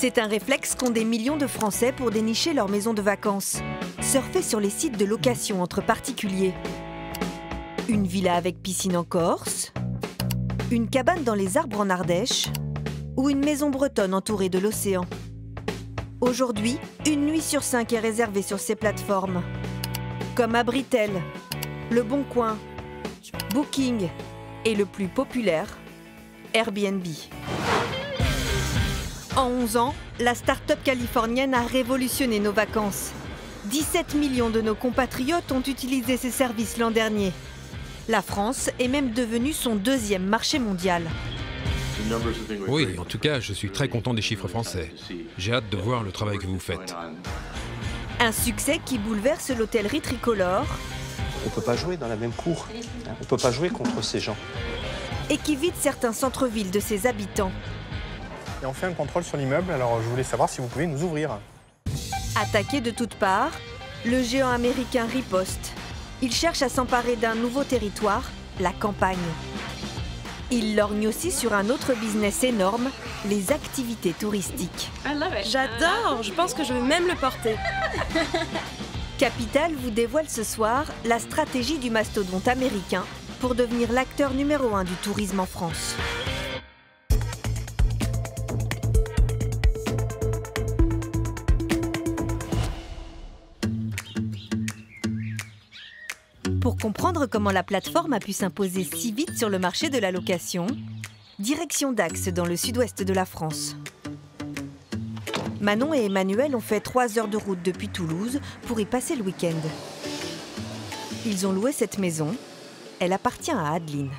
C'est un réflexe qu'ont des millions de Français pour dénicher leur maison de vacances. Surfer sur les sites de location entre particuliers. Une villa avec piscine en Corse, une cabane dans les arbres en Ardèche ou une maison bretonne entourée de l'océan. Aujourd'hui, une nuit sur 5 est réservée sur ces plateformes. Comme Abritel, Le Bon Coin, Booking et le plus populaire, Airbnb. En 11 ans, la start-up californienne a révolutionné nos vacances. 17 millions de nos compatriotes ont utilisé ces services l'an dernier. La France est même devenue son deuxième marché mondial. Oui, en tout cas, je suis très content des chiffres français. J'ai hâte de voir le travail que vous faites. Un succès qui bouleverse l'hôtellerie tricolore. On ne peut pas jouer dans la même cour. On ne peut pas jouer contre ces gens. Et qui vide certains centres-villes de ses habitants. Et on fait un contrôle sur l'immeuble, alors je voulais savoir si vous pouvez nous ouvrir. Attaqué de toutes parts, le géant américain riposte. Il cherche à s'emparer d'un nouveau territoire, la campagne. Il lorgne aussi sur un autre business énorme, les activités touristiques. J'adore, je pense que je vais même le porter. Capital vous dévoile ce soir la stratégie du mastodonte américain pour devenir l'acteur numéro 1 du tourisme en France. Pour comprendre comment la plateforme a pu s'imposer si vite sur le marché de la location, direction Dax dans le sud-ouest de la France. Manon et Emmanuel ont fait 3 heures de route depuis Toulouse pour y passer le week-end. Ils ont loué cette maison. Elle appartient à Adeline.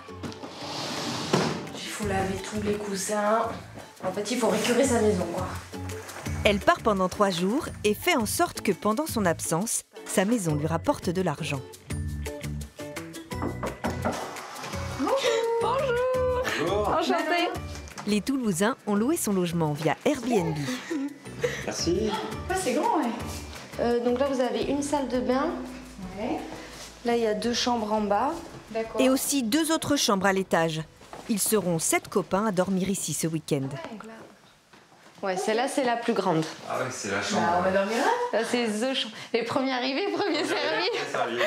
Il faut laver tous les coussins. En fait, il faut récurer sa maison, quoi. Elle part pendant 3 jours et fait en sorte que pendant son absence, sa maison lui rapporte de l'argent. Enchantée. Les Toulousains ont loué son logement via Airbnb. Merci. C'est grand, ouais. Donc là, vous avez une salle de bain. Ouais. Là, il y a 2 chambres en bas. D'accord. Et aussi 2 autres chambres à l'étage. Ils seront 7 copains à dormir ici ce week-end. Ouais, celle-là, c'est la plus grande. Ah oui, c'est la chambre. On va dormir là. Là, c'est The Chambre. Les premiers arrivés, premiers servis.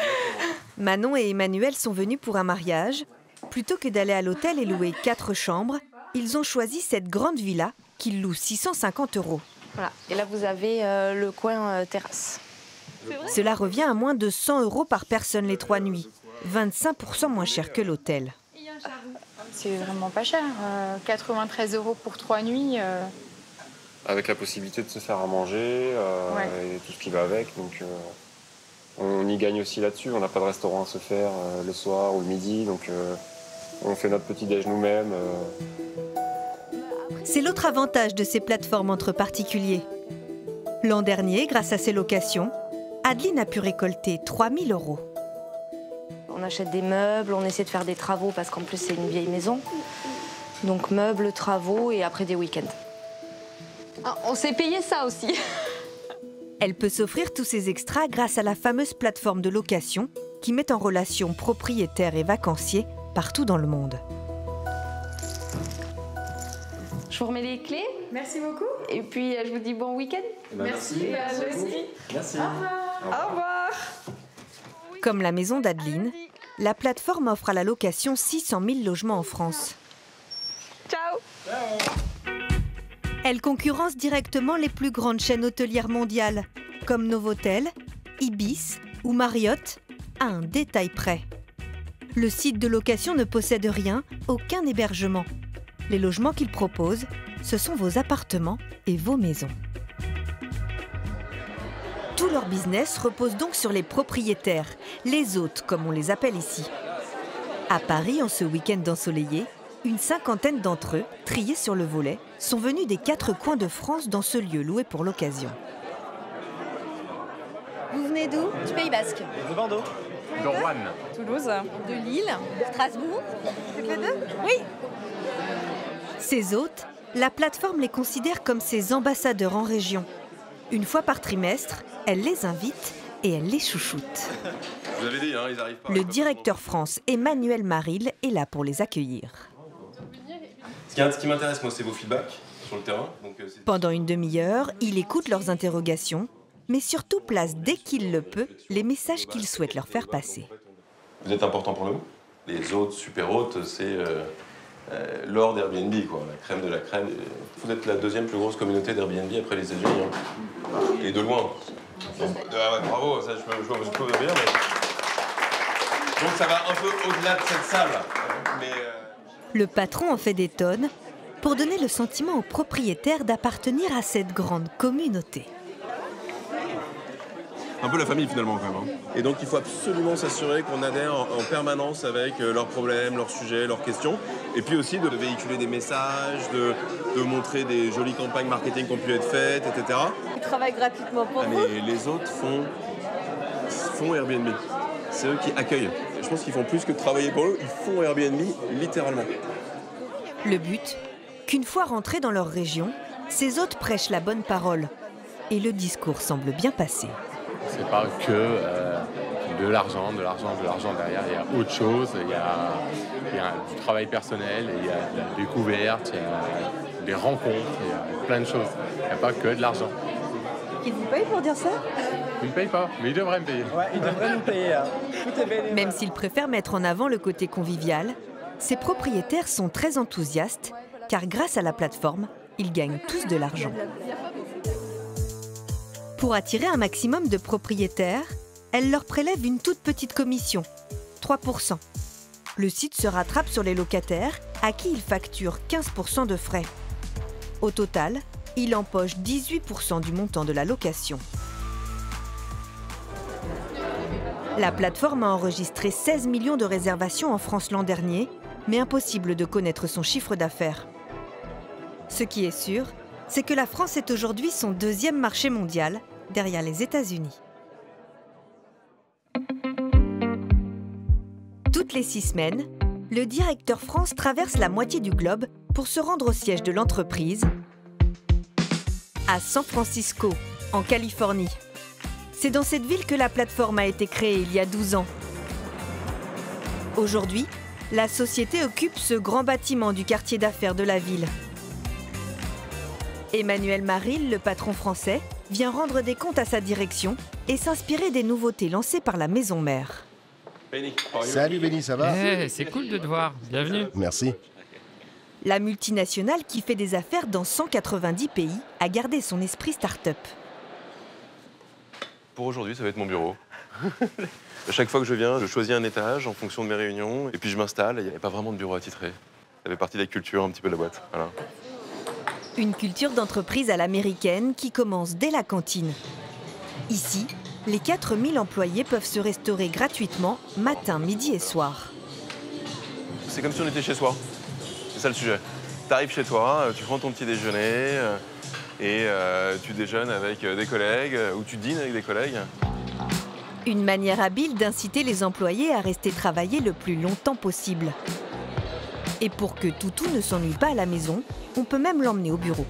Manon et Emmanuel sont venus pour un mariage. Plutôt que d'aller à l'hôtel et louer 4 chambres, ils ont choisi cette grande villa qu'ils louent 650 €. Voilà. Et là, vous avez le coin terrasse. Cela revient à moins de 100 € par personne les 3 nuits. 25% moins cher que l'hôtel. C'est vraiment pas cher. 93 € pour 3 nuits. Avec la possibilité de se faire à manger et tout ce qui va avec. Donc on y gagne aussi là-dessus. On n'a pas de restaurant à se faire le soir ou le midi. Donc on fait notre petit-déj nous-mêmes. C'est l'autre avantage de ces plateformes entre particuliers. L'an dernier, grâce à ces locations, Adeline a pu récolter 3 000 €. On achète des meubles, on essaie de faire des travaux parce qu'en plus, c'est une vieille maison. Donc meubles, travaux et après des week-ends. Ah, on s'est payé ça aussi. Elle peut s'offrir tous ces extras grâce à la fameuse plateforme de location qui met en relation propriétaires et vacanciers partout dans le monde. Je vous remets les clés. Merci beaucoup. Et puis, je vous dis bon week-end. Merci. Merci. Au revoir. Comme la maison d'Adeline, la plateforme offre à la location 600 000 logements en France. Ciao. Elle concurrence directement les plus grandes chaînes hôtelières mondiales, comme Novotel, Ibis ou Marriott, à un détail près. Le site de location ne possède rien, aucun hébergement. Les logements qu'il propose, ce sont vos appartements et vos maisons. Tout leur business repose donc sur les propriétaires, les hôtes comme on les appelle ici. À Paris, en ce week-end ensoleillé, une 50aine d'entre eux, triés sur le volet, sont venus des 4 coins de France dans ce lieu loué pour l'occasion. Vous venez d'où? Du Pays Basque. De Bordeaux. De Rouen. Toulouse. De Lille. Strasbourg. Toutes les deux? Oui. Ces hôtes, la plateforme les considère comme ses ambassadeurs en région. Une fois par trimestre, elle les invite et elle les chouchoute. Vous avez dit, ils arrivent pas. Le directeur France, Emmanuel Maril, est là pour les accueillir. Ce qui m'intéresse, moi, c'est vos feedbacks sur le terrain. Pendant une demi-heure, il écoute leurs interrogations, mais surtout place dès qu'il le peut les messages qu'il souhaite leur faire passer. Vous êtes important pour nous. Les hôtes, super hôtes, c'est l'or d'Airbnb, quoi, la crème de la crème. Vous êtes la deuxième plus grosse communauté d'Airbnb après les États-Unis, hein. Et de loin. Donc, bravo, ça je peux vous le dire. Mais... Donc ça va un peu au-delà de cette salle. Mais, Le patron en fait des tonnes pour donner le sentiment aux propriétaires d'appartenir à cette grande communauté. Un peu la famille finalement quand même. Hein. Et donc il faut absolument s'assurer qu'on adhère en permanence avec leurs problèmes, leurs sujets, leurs questions. Et puis aussi de véhiculer des messages, de montrer des jolies campagnes marketing qui ont pu être faites, etc. Ils travaillent gratuitement pour vous. Mais les autres font Airbnb. C'est eux qui accueillent. Je pense qu'ils font plus que travailler pour eux, ils font Airbnb littéralement. Le but, qu'une fois rentrés dans leur région, ces hôtes prêchent la bonne parole. Et le discours semble bien passer. C'est pas que de l'argent derrière. Il y a autre chose, il y a du travail personnel, il y a de la découverte, il y a des rencontres, il y a plein de choses. Il n'y a pas que de l'argent. Ils vous payent pour dire ça? Ils ne me payent pas, mais ils devraient me payer. Ouais, ils devraient nous payer. Hein. Tout est bénévole. Même s'ils préfèrent mettre en avant le côté convivial, ces propriétaires sont très enthousiastes, car grâce à la plateforme, ils gagnent tous de l'argent. Pour attirer un maximum de propriétaires, elle leur prélève une toute petite commission, 3%. Le site se rattrape sur les locataires, à qui il facture 15% de frais. Au total, il empoche 18% du montant de la location. La plateforme a enregistré 16 millions de réservations en France l'an dernier, mais impossible de connaître son chiffre d'affaires. Ce qui est sûr, c'est que la France est aujourd'hui son deuxième marché mondial, derrière les États-Unis. Toutes les 6 semaines, le directeur France traverse la moitié du globe pour se rendre au siège de l'entreprise, à San Francisco, en Californie. C'est dans cette ville que la plateforme a été créée il y a 12 ans. Aujourd'hui, la société occupe ce grand bâtiment du quartier d'affaires de la ville. Emmanuel Maril, le patron français, vient rendre des comptes à sa direction et s'inspirer des nouveautés lancées par la maison mère. Salut Benny, ça va? C'est cool de te voir, bienvenue. Merci. La multinationale qui fait des affaires dans 190 pays a gardé son esprit start-up. Pour aujourd'hui, ça va être mon bureau. À chaque fois que je viens, je choisis un étage en fonction de mes réunions et puis je m'installe. Il n'y avait pas vraiment de bureau attitré. Ça fait partie de la culture un petit peu de la boîte. Voilà. Une culture d'entreprise à l'américaine qui commence dès la cantine. Ici, les 4000 employés peuvent se restaurer gratuitement matin, midi et soir. C'est comme si on était chez soi. C'est ça le sujet. Tu arrives chez toi, tu prends ton petit déjeuner et tu déjeunes avec des collègues ou tu dînes avec des collègues. Une manière habile d'inciter les employés à rester travailler le plus longtemps possible. Et pour que Toutou ne s'ennuie pas à la maison, on peut même l'emmener au bureau.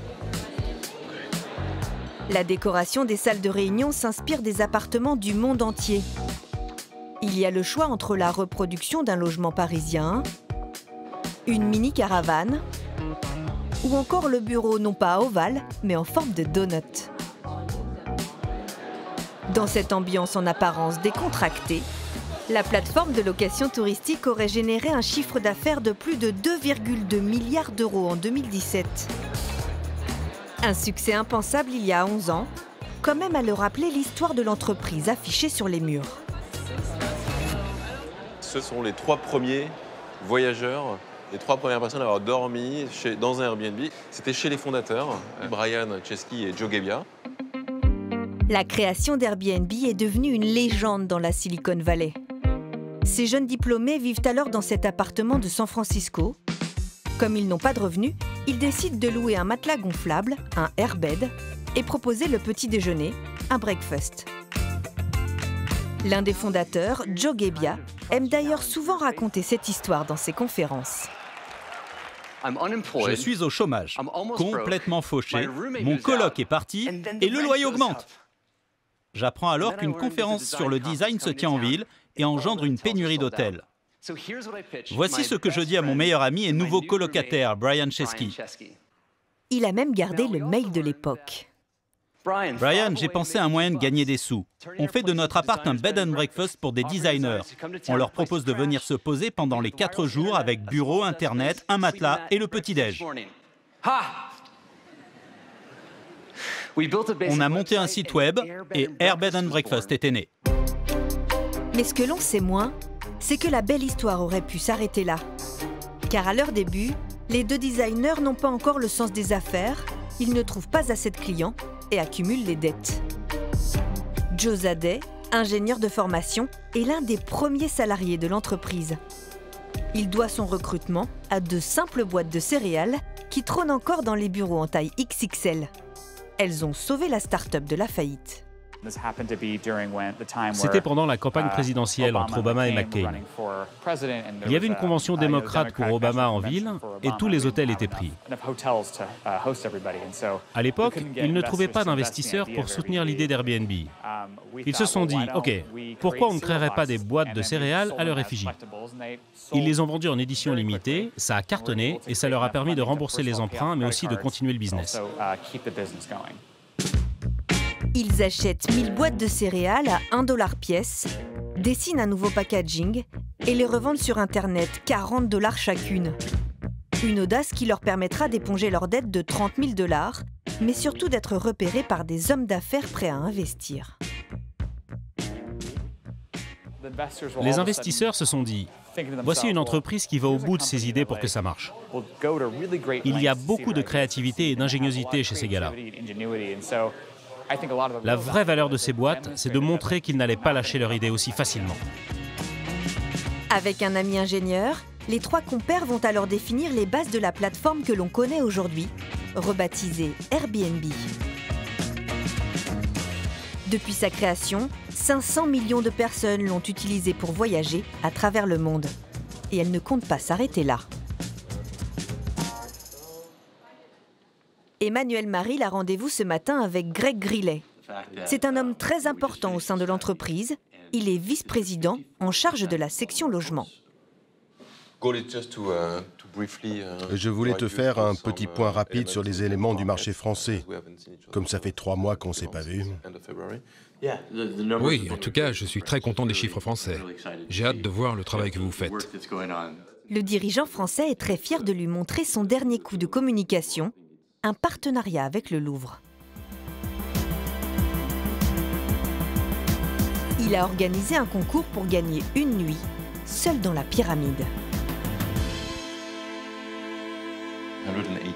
La décoration des salles de réunion s'inspire des appartements du monde entier. Il y a le choix entre la reproduction d'un logement parisien, une mini-caravane, ou encore le bureau non pas ovale, mais en forme de donut. Dans cette ambiance en apparence décontractée, la plateforme de location touristique aurait généré un chiffre d'affaires de plus de 2,2 milliards d'euros en 2017. Un succès impensable il y a 11 ans, quand même à le rappeler l'histoire de l'entreprise affichée sur les murs. Ce sont les 3 premiers voyageurs, les 3 premières personnes à avoir dormi dans un Airbnb. C'était chez les fondateurs, Brian Chesky et Joe Gebbia. La création d'Airbnb est devenue une légende dans la Silicon Valley. Ces jeunes diplômés vivent alors dans cet appartement de San Francisco. Comme ils n'ont pas de revenus, ils décident de louer un matelas gonflable, un airbed, et proposer le petit déjeuner, un breakfast. L'un des fondateurs, Joe Gebbia, aime d'ailleurs souvent raconter cette histoire dans ses conférences. Je suis au chômage, complètement fauché, mon coloc est parti et le loyer augmente. J'apprends alors qu'une conférence sur le design se tient en ville et engendre une pénurie d'hôtels. Voici ce que je dis à mon meilleur ami et nouveau colocataire, Brian Chesky. Il a même gardé le mail de l'époque. Brian, j'ai pensé à un moyen de gagner des sous. On fait de notre appart un bed and breakfast pour des designers. On leur propose de venir se poser pendant les 4 jours avec bureau, internet, un matelas et le petit-déj. On a monté un site web et Air Bed and Breakfast était né. Mais ce que l'on sait moins, c'est que la belle histoire aurait pu s'arrêter là. Car à leur début, les deux designers n'ont pas encore le sens des affaires, ils ne trouvent pas assez de clients et accumulent les dettes. Joe Zadeh, ingénieur de formation, est l'un des premiers salariés de l'entreprise. Il doit son recrutement à de simples boîtes de céréales qui trônent encore dans les bureaux en taille XXL. Elles ont sauvé la start-up de la faillite. C'était pendant la campagne présidentielle entre Obama et McCain. Il y avait une convention démocrate pour Obama en ville et tous les hôtels étaient pris. À l'époque, ils ne trouvaient pas d'investisseurs pour soutenir l'idée d'Airbnb. Ils se sont dit, OK, pourquoi on ne créerait pas des boîtes de céréales à leur effigie? Ils les ont vendues en édition limitée, ça a cartonné et ça leur a permis de rembourser les emprunts mais aussi de continuer le business. Ils achètent 1000 boîtes de céréales à 1 $ pièce, dessinent un nouveau packaging et les revendent sur Internet 40 $ chacune. Une audace qui leur permettra d'éponger leurs dettes de 30 000 $, mais surtout d'être repérés par des hommes d'affaires prêts à investir. Les investisseurs se sont dit, voici une entreprise qui va au bout de ses idées pour que ça marche. Il y a beaucoup de créativité et d'ingéniosité chez ces gars-là. La vraie valeur de ces boîtes, c'est de montrer qu'ils n'allaient pas lâcher leur idée aussi facilement. Avec un ami ingénieur, les trois compères vont alors définir les bases de la plateforme que l'on connaît aujourd'hui, rebaptisée Airbnb. Depuis sa création, 500 millions de personnes l'ont utilisée pour voyager à travers le monde. Et elle ne compte pas s'arrêter là. Emmanuel Maril a rendez-vous ce matin avec Greg Grillet. C'est un homme très important au sein de l'entreprise. Il est vice-président en charge de la section logement. Je voulais te faire un petit point rapide sur les éléments du marché français. Comme ça fait 3 mois qu'on ne s'est pas vu. Oui, en tout cas, je suis très content des chiffres français. J'ai hâte de voir le travail que vous faites. Le dirigeant français est très fier de lui montrer son dernier coup de communication, un partenariat avec le Louvre. Il a organisé un concours pour gagner une nuit, seul dans la pyramide.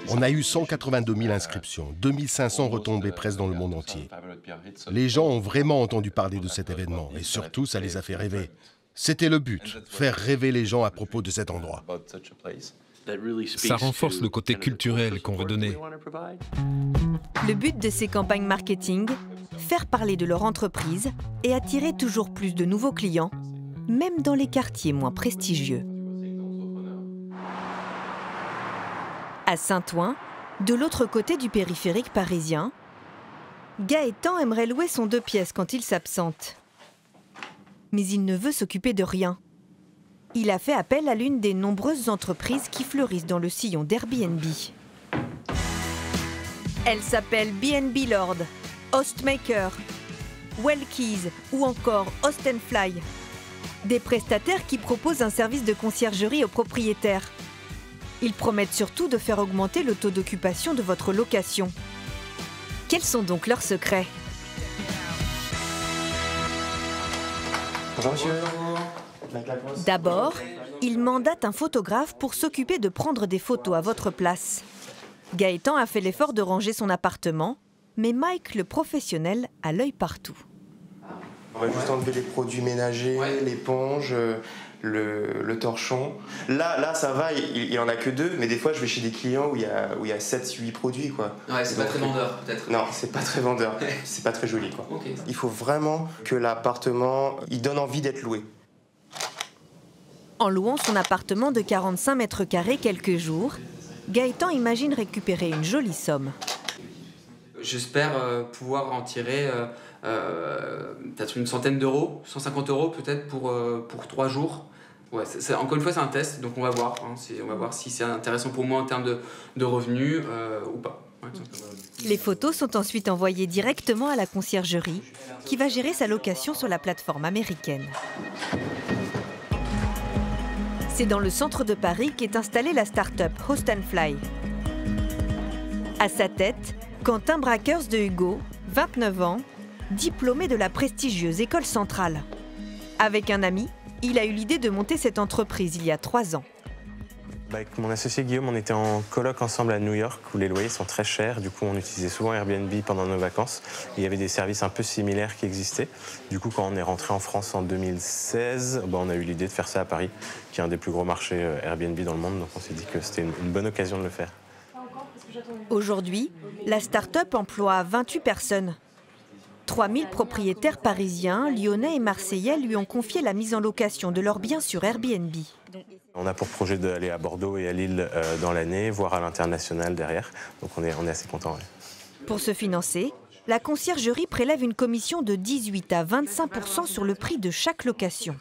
On a eu 182 000 inscriptions, 2500 retombées presse dans le monde entier. Les gens ont vraiment entendu parler de cet événement et surtout, ça les a fait rêver. C'était le but, faire rêver les gens à propos de cet endroit. Ça renforce le côté culturel qu'on veut donner. Le but de ces campagnes marketing, faire parler de leur entreprise et attirer toujours plus de nouveaux clients, même dans les quartiers moins prestigieux. À Saint-Ouen, de l'autre côté du périphérique parisien, Gaëtan aimerait louer son 2 pièces quand il s'absente. Mais il ne veut s'occuper de rien. Il a fait appel à l'une des nombreuses entreprises qui fleurissent dans le sillon d'Airbnb. Elle s'appelle B&B Lord, Hostmaker, Wellkeys ou encore Host & Fly. Des prestataires qui proposent un service de conciergerie aux propriétaires. Ils promettent surtout de faire augmenter le taux d'occupation de votre location. Quels sont donc leurs secrets? Bonjour monsieur. D'abord, ils mandatent un photographe pour s'occuper de prendre des photos à votre place. Gaëtan a fait l'effort de ranger son appartement, mais Mike, le professionnel, a l'œil partout. On va juste enlever les produits ménagers, l'éponge, le torchon. Là, ça va, il en a que 2, mais des fois, je vais chez des clients où il y a 7-8 produits, quoi. Ouais, c'est pas très vendeur, peut-être. Non, c'est pas très vendeur. C'est pas très joli, quoi. Okay. Il faut vraiment que l'appartement, il donne envie d'être loué. En louant son appartement de 45 mètres carrés quelques jours, Gaëtan imagine récupérer une jolie somme. J'espère pouvoir en tirer peut-être une centaine d'euros, 150 € peut-être pour 3 jours. Ouais, encore une fois, c'est un test, donc on va voir. Hein, on va voir si c'est intéressant pour moi en termes de revenus ou pas. Ouais, les photos sont ensuite envoyées directement à la conciergerie, qui va gérer sa location sur la plateforme américaine. C'est dans le centre de Paris qu'est installée la start-up Host & Fly. À sa tête, Quentin Brackers de Hugo, 29 ans, diplômé de la prestigieuse École Centrale. Avec un ami, il a eu l'idée de monter cette entreprise il y a 3 ans. Avec mon associé Guillaume, on était en coloc ensemble à New York où les loyers sont très chers. Du coup, on utilisait souvent Airbnb pendant nos vacances. Et il y avait des services un peu similaires qui existaient. Du coup, quand on est rentré en France en 2016, on a eu l'idée de faire ça à Paris, qui est un des plus gros marchés Airbnb dans le monde. Donc on s'est dit que c'était une bonne occasion de le faire. Aujourd'hui, la start-up emploie 28 personnes. 3000 propriétaires parisiens, lyonnais et marseillais lui ont confié la mise en location de leurs biens sur Airbnb. On a pour projet d'aller à Bordeaux et à Lille dans l'année, voire à l'international derrière. Donc on est assez contents. Ouais. Pour se financer, la conciergerie prélève une commission de 18 à 25% sur le prix de chaque location.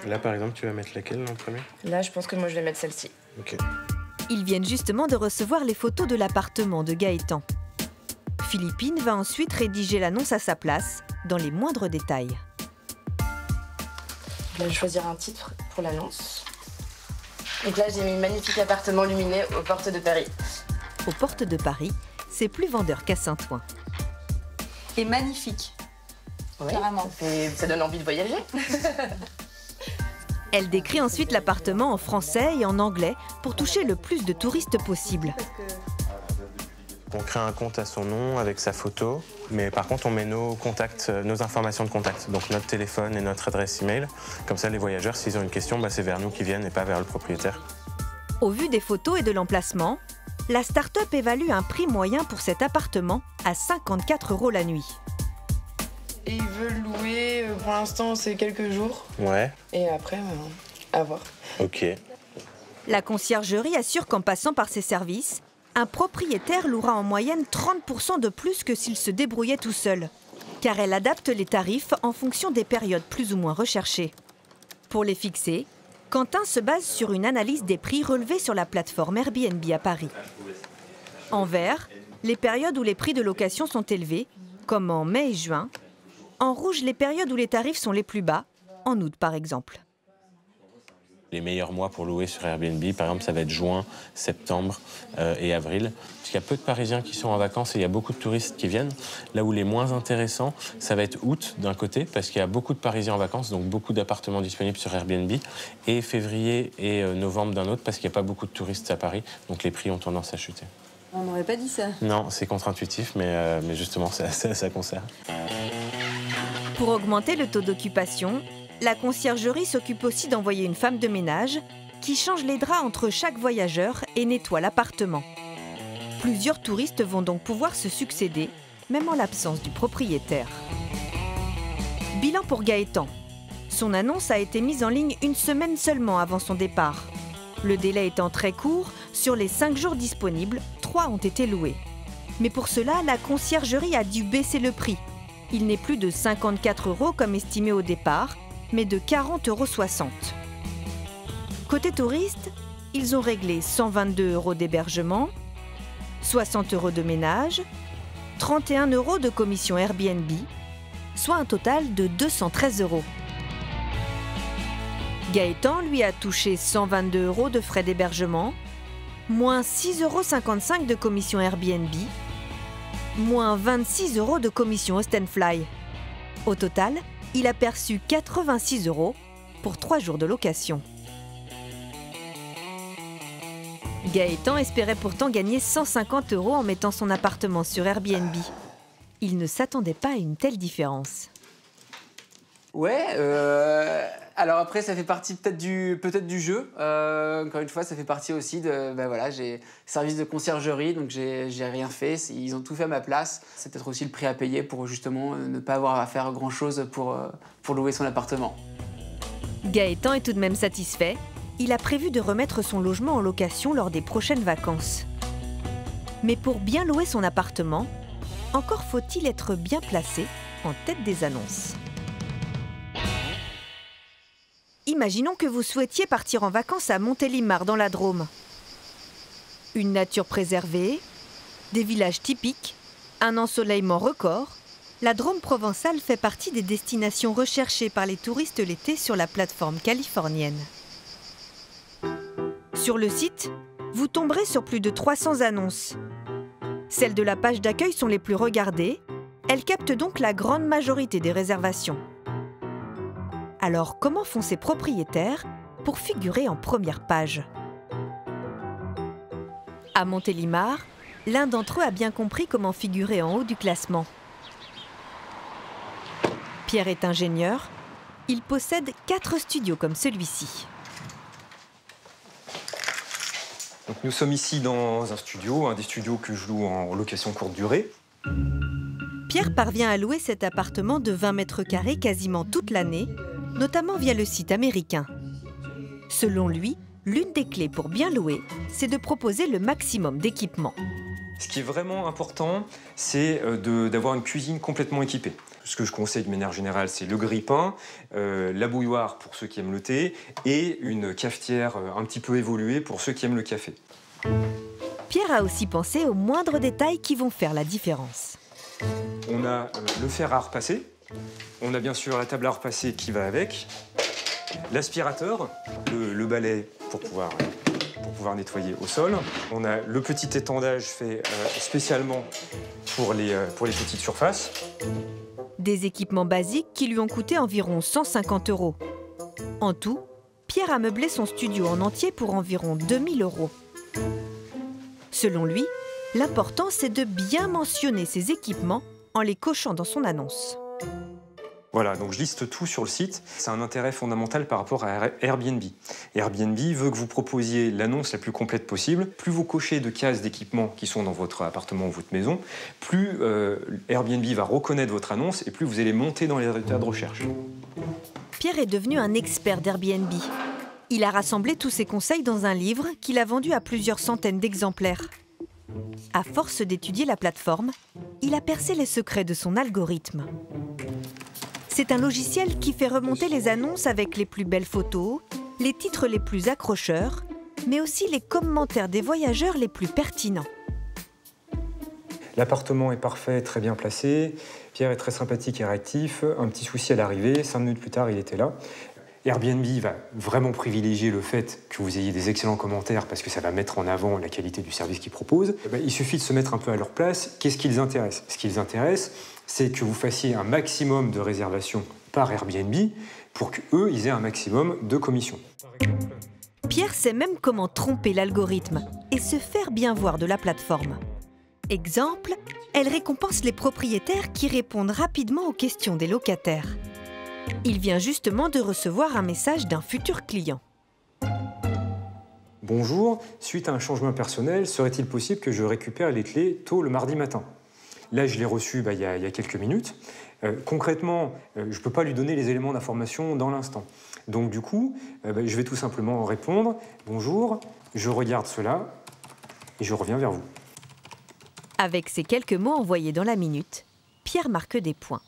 Là, par exemple, tu vas mettre laquelle en premier? Là, je pense que moi, je vais mettre celle-ci. Ok. Ils viennent justement de recevoir les photos de l'appartement de Gaëtan. Philippine va ensuite rédiger l'annonce à sa place, dans les moindres détails. Je vais choisir un titre pour l'annonce. Donc là, j'ai mis magnifique appartement lumineux aux portes de Paris. Aux portes de Paris, c'est plus vendeur qu'à Saint-Ouen. Et magnifique. Ouais, carrément. Ça donne envie de voyager. Elle décrit ensuite l'appartement en français et en anglais pour toucher le plus de touristes possible. On crée un compte à son nom avec sa photo, mais par contre on met nos contacts, nos informations de contact, donc notre téléphone et notre adresse email. Comme ça les voyageurs, s'ils ont une question, c'est vers nous qu'ils viennent et pas vers le propriétaire. Au vu des photos et de l'emplacement, la start-up évalue un prix moyen pour cet appartement à 54 € la nuit. Et ils veulent louer, pour l'instant c'est quelques jours. Ouais. Et après, à voir. Ok. La conciergerie assure qu'en passant par ses services, un propriétaire louera en moyenne 30% de plus que s'il se débrouillait tout seul, car elle adapte les tarifs en fonction des périodes plus ou moins recherchées. Pour les fixer, Quentin se base sur une analyse des prix relevés sur la plateforme Airbnb à Paris. En vert, les périodes où les prix de location sont élevés, comme en mai et juin. En rouge, les périodes où les tarifs sont les plus bas, en août par exemple. Les meilleurs mois pour louer sur Airbnb, par exemple, ça va être juin, septembre et avril. Parce qu'il y a peu de Parisiens qui sont en vacances et il y a beaucoup de touristes qui viennent. Là où les moins intéressants, ça va être août d'un côté, parce qu'il y a beaucoup de Parisiens en vacances, donc beaucoup d'appartements disponibles sur Airbnb. Et février et novembre d'un autre, parce qu'il n'y a pas beaucoup de touristes à Paris, donc les prix ont tendance à chuter. On n'aurait pas dit ça. Non, c'est contre-intuitif, mais justement, ça concerne. Pour augmenter le taux d'occupation, la conciergerie s'occupe aussi d'envoyer une femme de ménage qui change les draps entre chaque voyageur et nettoie l'appartement. Plusieurs touristes vont donc pouvoir se succéder, même en l'absence du propriétaire. Bilan pour Gaëtan. Son annonce a été mise en ligne 1 semaine seulement avant son départ. Le délai étant très court, sur les 5 jours disponibles, 3 ont été loués. Mais pour cela, la conciergerie a dû baisser le prix. Il n'est plus de 54 € comme estimé au départ, mais de 40,60 €. Côté touristes, ils ont réglé 122 € d'hébergement, 60 € de ménage, 31 € de commission Airbnb, soit un total de 213 €. Gaëtan, lui, a touché 122 € de frais d'hébergement, moins 6,55 € de commission Airbnb, moins 26 € de commission Host & Fly. Au total, il a perçu 86 € pour 3 jours de location. Gaëtan espérait pourtant gagner 150 € en mettant son appartement sur Airbnb. Il ne s'attendait pas à une telle différence. Ouais, alors après ça fait partie peut-être du jeu. Encore une fois, ça fait partie aussi de voilà, j'ai service de conciergerie, donc j'ai rien fait. Ils ont tout fait à ma place. C'est peut-être aussi le prix à payer pour justement ne pas avoir à faire grand-chose pour louer son appartement. Gaëtan est tout de même satisfait. Il a prévu de remettre son logement en location lors des prochaines vacances. Mais pour bien louer son appartement, encore faut-il être bien placé en tête des annonces. Imaginons que vous souhaitiez partir en vacances à Montélimar dans la Drôme. Une nature préservée, des villages typiques, un ensoleillement record, la Drôme provençale fait partie des destinations recherchées par les touristes l'été sur la plateforme californienne. Sur le site, vous tomberez sur plus de 300 annonces. Celles de la page d'accueil sont les plus regardées. Elles captent donc la grande majorité des réservations. Alors, comment font ces propriétaires pour figurer en première page? À Montélimar, l'un d'entre eux a bien compris comment figurer en haut du classement. Pierre est ingénieur. Il possède 4 studios comme celui-ci. Donc nous sommes ici dans un studio, un des studios que je loue en location courte durée. Pierre parvient à louer cet appartement de 20 mètres carrés quasiment toute l'année, notamment via le site américain. Selon lui, l'une des clés pour bien louer, c'est de proposer le maximum d'équipements. Ce qui est vraiment important, c'est d'avoir une cuisine complètement équipée. Ce que je conseille de manière générale, c'est le grille-pain, la bouilloire pour ceux qui aiment le thé et une cafetière un petit peu évoluée pour ceux qui aiment le café. Pierre a aussi pensé aux moindres détails qui vont faire la différence. On a le fer à repasser, on a bien sûr la table à repasser qui va avec, l'aspirateur, le balai pour pouvoir nettoyer au sol. On a le petit étendage fait spécialement pour les petites surfaces. Des équipements basiques qui lui ont coûté environ 150 €. En tout, Pierre a meublé son studio en entier pour environ 2000 €. Selon lui, l'important c'est de bien mentionner ses équipements en les cochant dans son annonce. Voilà, donc je liste tout sur le site. C'est un intérêt fondamental par rapport à Airbnb. Airbnb veut que vous proposiez l'annonce la plus complète possible. Plus vous cochez de cases d'équipements qui sont dans votre appartement ou votre maison, plus Airbnb va reconnaître votre annonce et plus vous allez monter dans les résultats de recherche. Pierre est devenu un expert d'Airbnb. Il a rassemblé tous ses conseils dans un livre qu'il a vendu à plusieurs centaines d'exemplaires. À force d'étudier la plateforme, il a percé les secrets de son algorithme. C'est un logiciel qui fait remonter les annonces avec les plus belles photos, les titres les plus accrocheurs, mais aussi les commentaires des voyageurs les plus pertinents. L'appartement est parfait, très bien placé. Pierre est très sympathique et réactif. Un petit souci à l'arrivée, 5 minutes plus tard, il était là. Airbnb va vraiment privilégier le fait que vous ayez des excellents commentaires parce que ça va mettre en avant la qualité du service qu'ils proposent. Il suffit de se mettre un peu à leur place. Qu'est-ce qui les intéresse? Ce qui les intéresse, c'est que vous fassiez un maximum de réservations par Airbnb pour qu'eux, ils aient un maximum de commissions. Pierre sait même comment tromper l'algorithme et se faire bien voir de la plateforme. Exemple, elle récompense les propriétaires qui répondent rapidement aux questions des locataires. Il vient justement de recevoir un message d'un futur client. Bonjour, suite à un changement personnel, serait-il possible que je récupère les clés tôt le mardi matin? Là, je l'ai reçu il y a quelques minutes. Concrètement, je ne peux pas lui donner les éléments d'information dans l'instant. Donc du coup, je vais tout simplement répondre « Bonjour, je regarde cela et je reviens vers vous ». Avec ces quelques mots envoyés dans la minute, Pierre marque des points.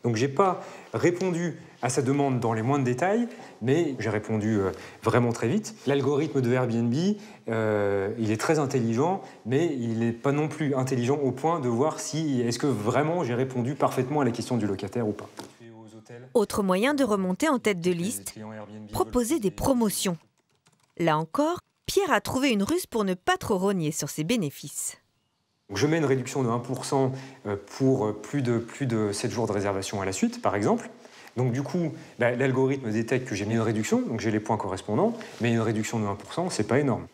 Donc je n'ai pas répondu à sa demande dans les moindres détails, mais j'ai répondu vraiment très vite. L'algorithme de Airbnb, il est très intelligent, mais il n'est pas non plus intelligent au point de voir si est-ce que vraiment j'ai répondu parfaitement à la question du locataire ou pas. Autre moyen de remonter en tête de liste, proposer des promotions. Là encore, Pierre a trouvé une ruse pour ne pas trop rogner sur ses bénéfices. Je mets une réduction de 1% pour plus de 7 jours de réservation à la suite, par exemple. Donc du coup, l'algorithme détecte que j'ai mis une réduction, donc j'ai les points correspondants, mais une réduction de 1%, c'est pas énorme.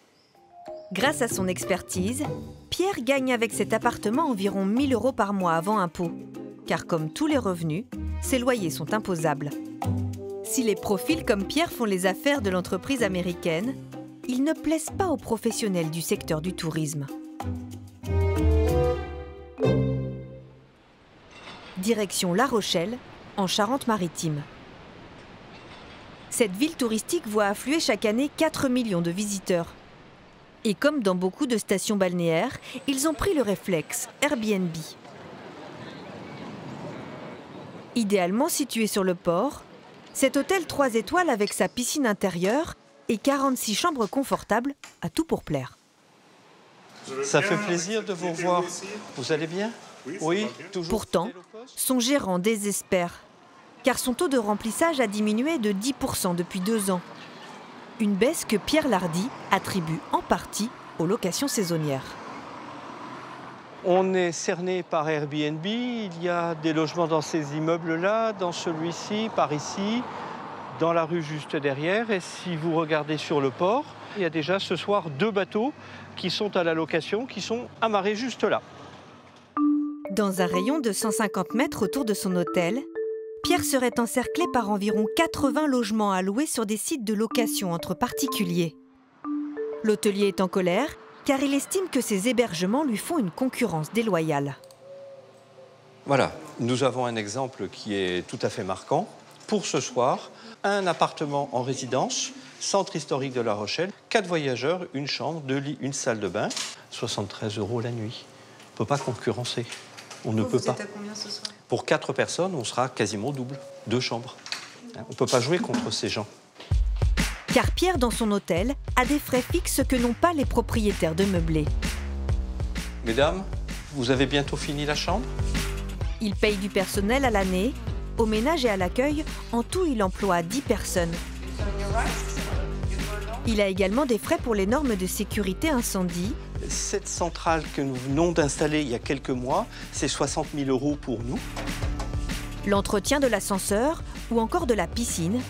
Grâce à son expertise, Pierre gagne avec cet appartement environ 1 000 € par mois avant impôt. Car comme tous les revenus, ses loyers sont imposables. Si les profils comme Pierre font les affaires de l'entreprise américaine, ils ne plaisent pas aux professionnels du secteur du tourisme. Direction La Rochelle, en Charente-Maritime. Cette ville touristique voit affluer chaque année 4 millions de visiteurs. Et comme dans beaucoup de stations balnéaires, ils ont pris le réflexe Airbnb. Idéalement situé sur le port, Cet hôtel 3 étoiles avec sa piscine intérieure et 46 chambres confortables a tout pour plaire. Ça fait plaisir de vous revoir. Vous allez bien? Oui, toujours. Pourtant, son gérant désespère, car son taux de remplissage a diminué de 10% depuis 2 ans. Une baisse que Pierre Lardy attribue en partie aux locations saisonnières. On est cerné par Airbnb. Il y a des logements dans ces immeubles-là, dans celui-ci, par ici, dans la rue juste derrière. Et si vous regardez sur le port, il y a déjà ce soir 2 bateaux qui sont à la location, qui sont amarrés juste là. Dans un rayon de 150 mètres autour de son hôtel, Pierre serait encerclé par environ 80 logements à louer sur des sites de location entre particuliers. L'hôtelier est en colère car il estime que ces hébergements lui font une concurrence déloyale. Voilà, nous avons un exemple qui est tout à fait marquant. Pour ce soir, un appartement en résidence, centre historique de La Rochelle, 4 voyageurs, une chambre, 2 lits, une salle de bain, 73 € la nuit. On ne peut pas concurrencer. On ne peut pas. Vous êtes à combien ce soir? Pour 4 personnes, on sera quasiment au double, 2 chambres. On ne peut pas jouer contre ces gens. Car Pierre, dans son hôtel, a des frais fixes que n'ont pas les propriétaires de meublés. Mesdames, vous avez bientôt fini la chambre? Il paye du personnel à l'année, au ménage et à l'accueil. En tout, il emploie 10 personnes. Il a également des frais pour les normes de sécurité incendie. Cette centrale que nous venons d'installer il y a quelques mois, c'est 60 000 € pour nous. L'entretien de l'ascenseur ou encore de la piscine,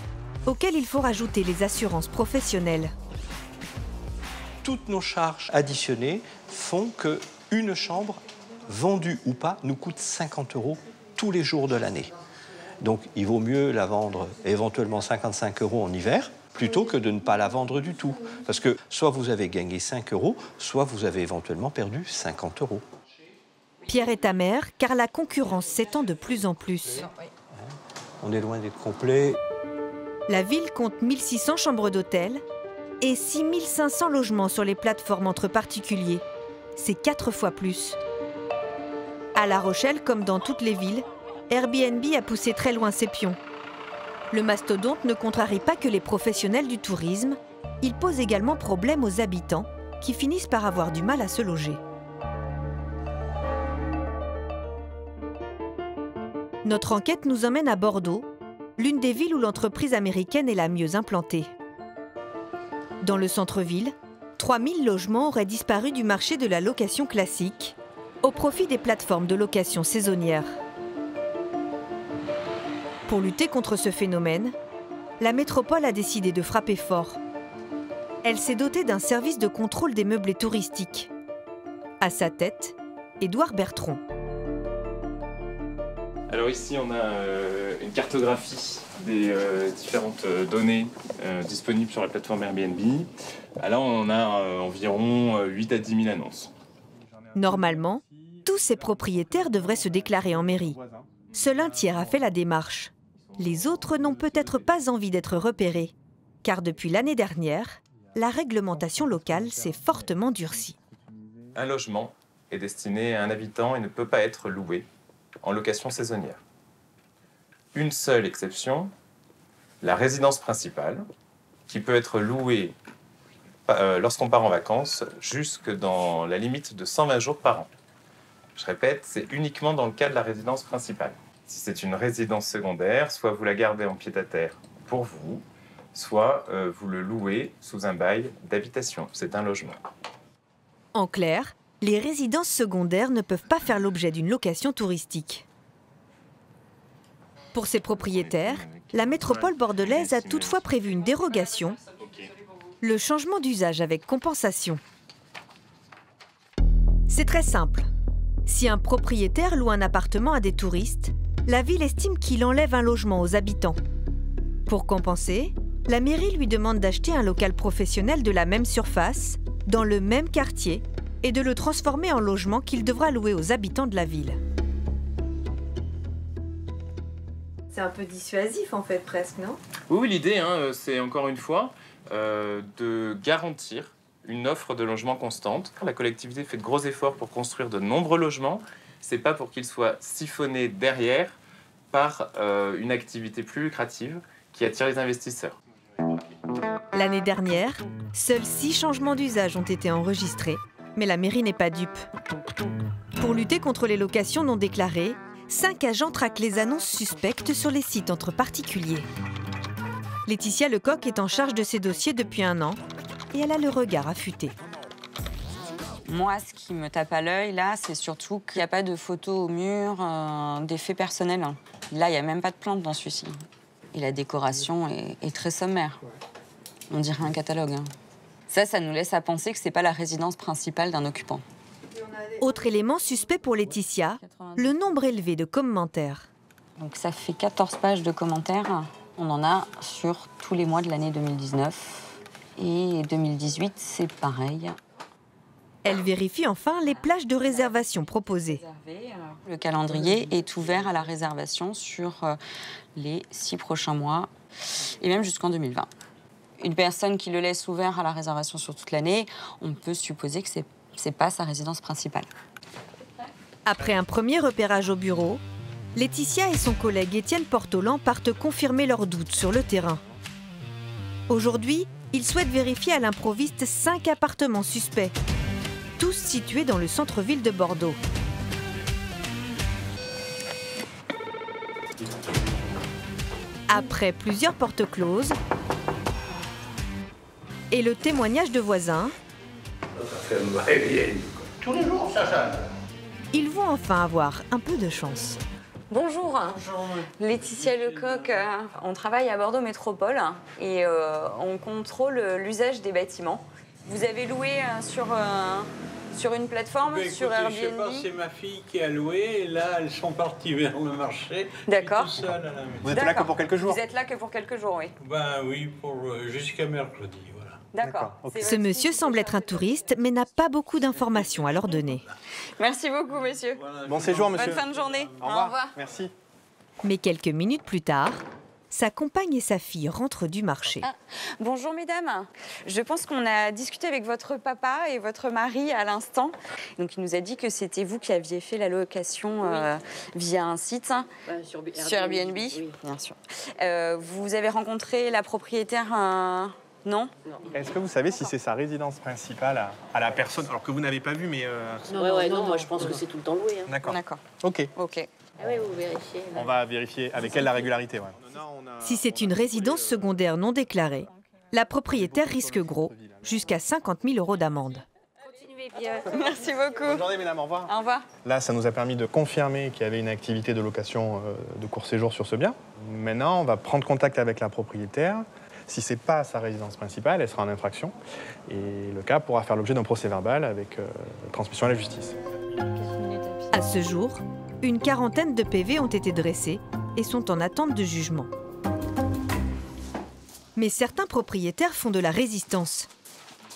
auquel il faut rajouter les assurances professionnelles. Toutes nos charges additionnées font qu'une chambre, vendue ou pas, nous coûte 50 € tous les jours de l'année. Donc il vaut mieux la vendre éventuellement 55 € en hiver, plutôt que de ne pas la vendre du tout. Parce que soit vous avez gagné 5 €, soit vous avez éventuellement perdu 50 €. Pierre est amer car la concurrence s'étend de plus en plus. On est loin d'être complet. La ville compte 1600 chambres d'hôtel et 6500 logements sur les plateformes entre particuliers. C'est 4 fois plus. À La Rochelle, comme dans toutes les villes, Airbnb a poussé très loin ses pions. Le mastodonte ne contrarie pas que les professionnels du tourisme, il pose également problème aux habitants qui finissent par avoir du mal à se loger. Notre enquête nous emmène à Bordeaux, l'une des villes où l'entreprise américaine est la mieux implantée. Dans le centre-ville, 3000 logements auraient disparu du marché de la location classique au profit des plateformes de location saisonnière. Pour lutter contre ce phénomène, la métropole a décidé de frapper fort. Elle s'est dotée d'un service de contrôle des meublés touristiques. À sa tête, Édouard Bertron. Alors ici, on a une cartographie des différentes données disponibles sur la plateforme Airbnb. Là, on a environ 8 à 10 000 annonces. Normalement, tous ces propriétaires devraient se déclarer en mairie. Seul un tiers a fait la démarche. Les autres n'ont peut-être pas envie d'être repérés, car depuis l'année dernière, la réglementation locale s'est fortement durcie. Un logement est destiné à un habitant et ne peut pas être loué en location saisonnière. Une seule exception, la résidence principale, qui peut être louée lorsqu'on part en vacances jusque dans la limite de 120 jours par an. Je répète, c'est uniquement dans le cas de la résidence principale. Si c'est une résidence secondaire, soit vous la gardez en pied-à-terre pour vous, soit vous le louez sous un bail d'habitation. C'est un logement. En clair, les résidences secondaires ne peuvent pas faire l'objet d'une location touristique. Pour ces propriétaires, la métropole bordelaise a toutefois prévu une dérogation, le changement d'usage avec compensation. C'est très simple. Si un propriétaire loue un appartement à des touristes, la ville estime qu'il enlève un logement aux habitants. Pour compenser, la mairie lui demande d'acheter un local professionnel de la même surface, dans le même quartier, et de le transformer en logement qu'il devra louer aux habitants de la ville. C'est un peu dissuasif en fait, presque, non? Oui, l'idée, c'est encore une fois de garantir une offre de logement constante. La collectivité fait de gros efforts pour construire de nombreux logements. C'est pas pour qu'ils soient siphonnés derrière par une activité plus lucrative qui attire les investisseurs. L'année dernière, seuls 6 changements d'usage ont été enregistrés, mais la mairie n'est pas dupe. Pour lutter contre les locations non déclarées, 5 agents traquent les annonces suspectes sur les sites entre particuliers. Laetitia Lecoq est en charge de ces dossiers depuis 1 an et elle a le regard affûté. Moi, ce qui me tape à l'œil, là, c'est surtout qu'il n'y a pas de photos au mur, d'effets personnels. Là, il n'y a même pas de plantes dans celui-ci. Et la décoration est très sommaire. On dirait un catalogue. Ça nous laisse à penser que ce n'est pas la résidence principale d'un occupant. Autre élément suspect pour Laetitia, le nombre élevé de commentaires. Donc ça fait 14 pages de commentaires. On en a sur tous les mois de l'année 2019. Et 2018, c'est pareil. Elle vérifie enfin les plages de réservation proposées. Le calendrier est ouvert à la réservation sur les 6 prochains mois et même jusqu'en 2020. Une personne qui le laisse ouvert à la réservation sur toute l'année, on peut supposer que c'est pas sa résidence principale. Après un premier repérage au bureau, Laetitia et son collègue Étienne Portolan partent confirmer leurs doutes sur le terrain. Aujourd'hui, ils souhaitent vérifier à l'improviste 5 appartements suspects, tous situés dans le centre-ville de Bordeaux. Après plusieurs portes closes et le témoignage de voisins, tous les jours, ça change. ils vont enfin avoir un peu de chance. Bonjour. Bonjour. Laetitia Lecoq, on travaille à Bordeaux Métropole et on contrôle l'usage des bâtiments. Vous avez loué sur une plateforme, sur Airbnb? Je sais pas, c'est ma fille qui a loué et là, elles sont parties vers le marché. D'accord. Vous êtes là que pour quelques jours? Vous êtes là que pour quelques jours, oui. Ben oui, jusqu'à mercredi, voilà. D'accord. Ce monsieur semble être un touriste, mais n'a pas beaucoup d'informations à leur donner. Merci beaucoup, monsieur. Bon séjour, monsieur. Bonne fin de journée. Au revoir. Merci. Mais quelques minutes plus tard, sa compagne et sa fille rentrent du marché. Bonjour mesdames, je pense qu'on a discuté avec votre papa et votre mari à l'instant. Donc il nous a dit que c'était vous qui aviez fait la location via un site sur Airbnb. Oui. Bien sûr. Vous avez rencontré la propriétaire non? Est-ce que vous savez si c'est sa résidence principale à la personne, alors que vous n'avez pas vu, mais... Non, moi je pense que c'est tout le temps loué. D'accord. Ok. Ah oui, vous vérifiez. On va vérifier avec elle la régularité. Ouais. Si c'est une résidence secondaire non déclarée, la propriétaire risque gros, jusqu'à 50 000 € d'amende. Continuez bien. Merci beaucoup. Bonne journée, mesdames. Au revoir. Au revoir. Là, ça nous a permis de confirmer qu'il y avait une activité de location de court séjour sur ce bien. Maintenant, on va prendre contact avec la propriétaire. Si ce n'est pas sa résidence principale, elle sera en infraction. Et le cas pourra faire l'objet d'un procès-verbal avec transmission à la justice. À ce jour, une quarantaine de PV ont été dressés et sont en attente de jugement. Mais certains propriétaires font de la résistance.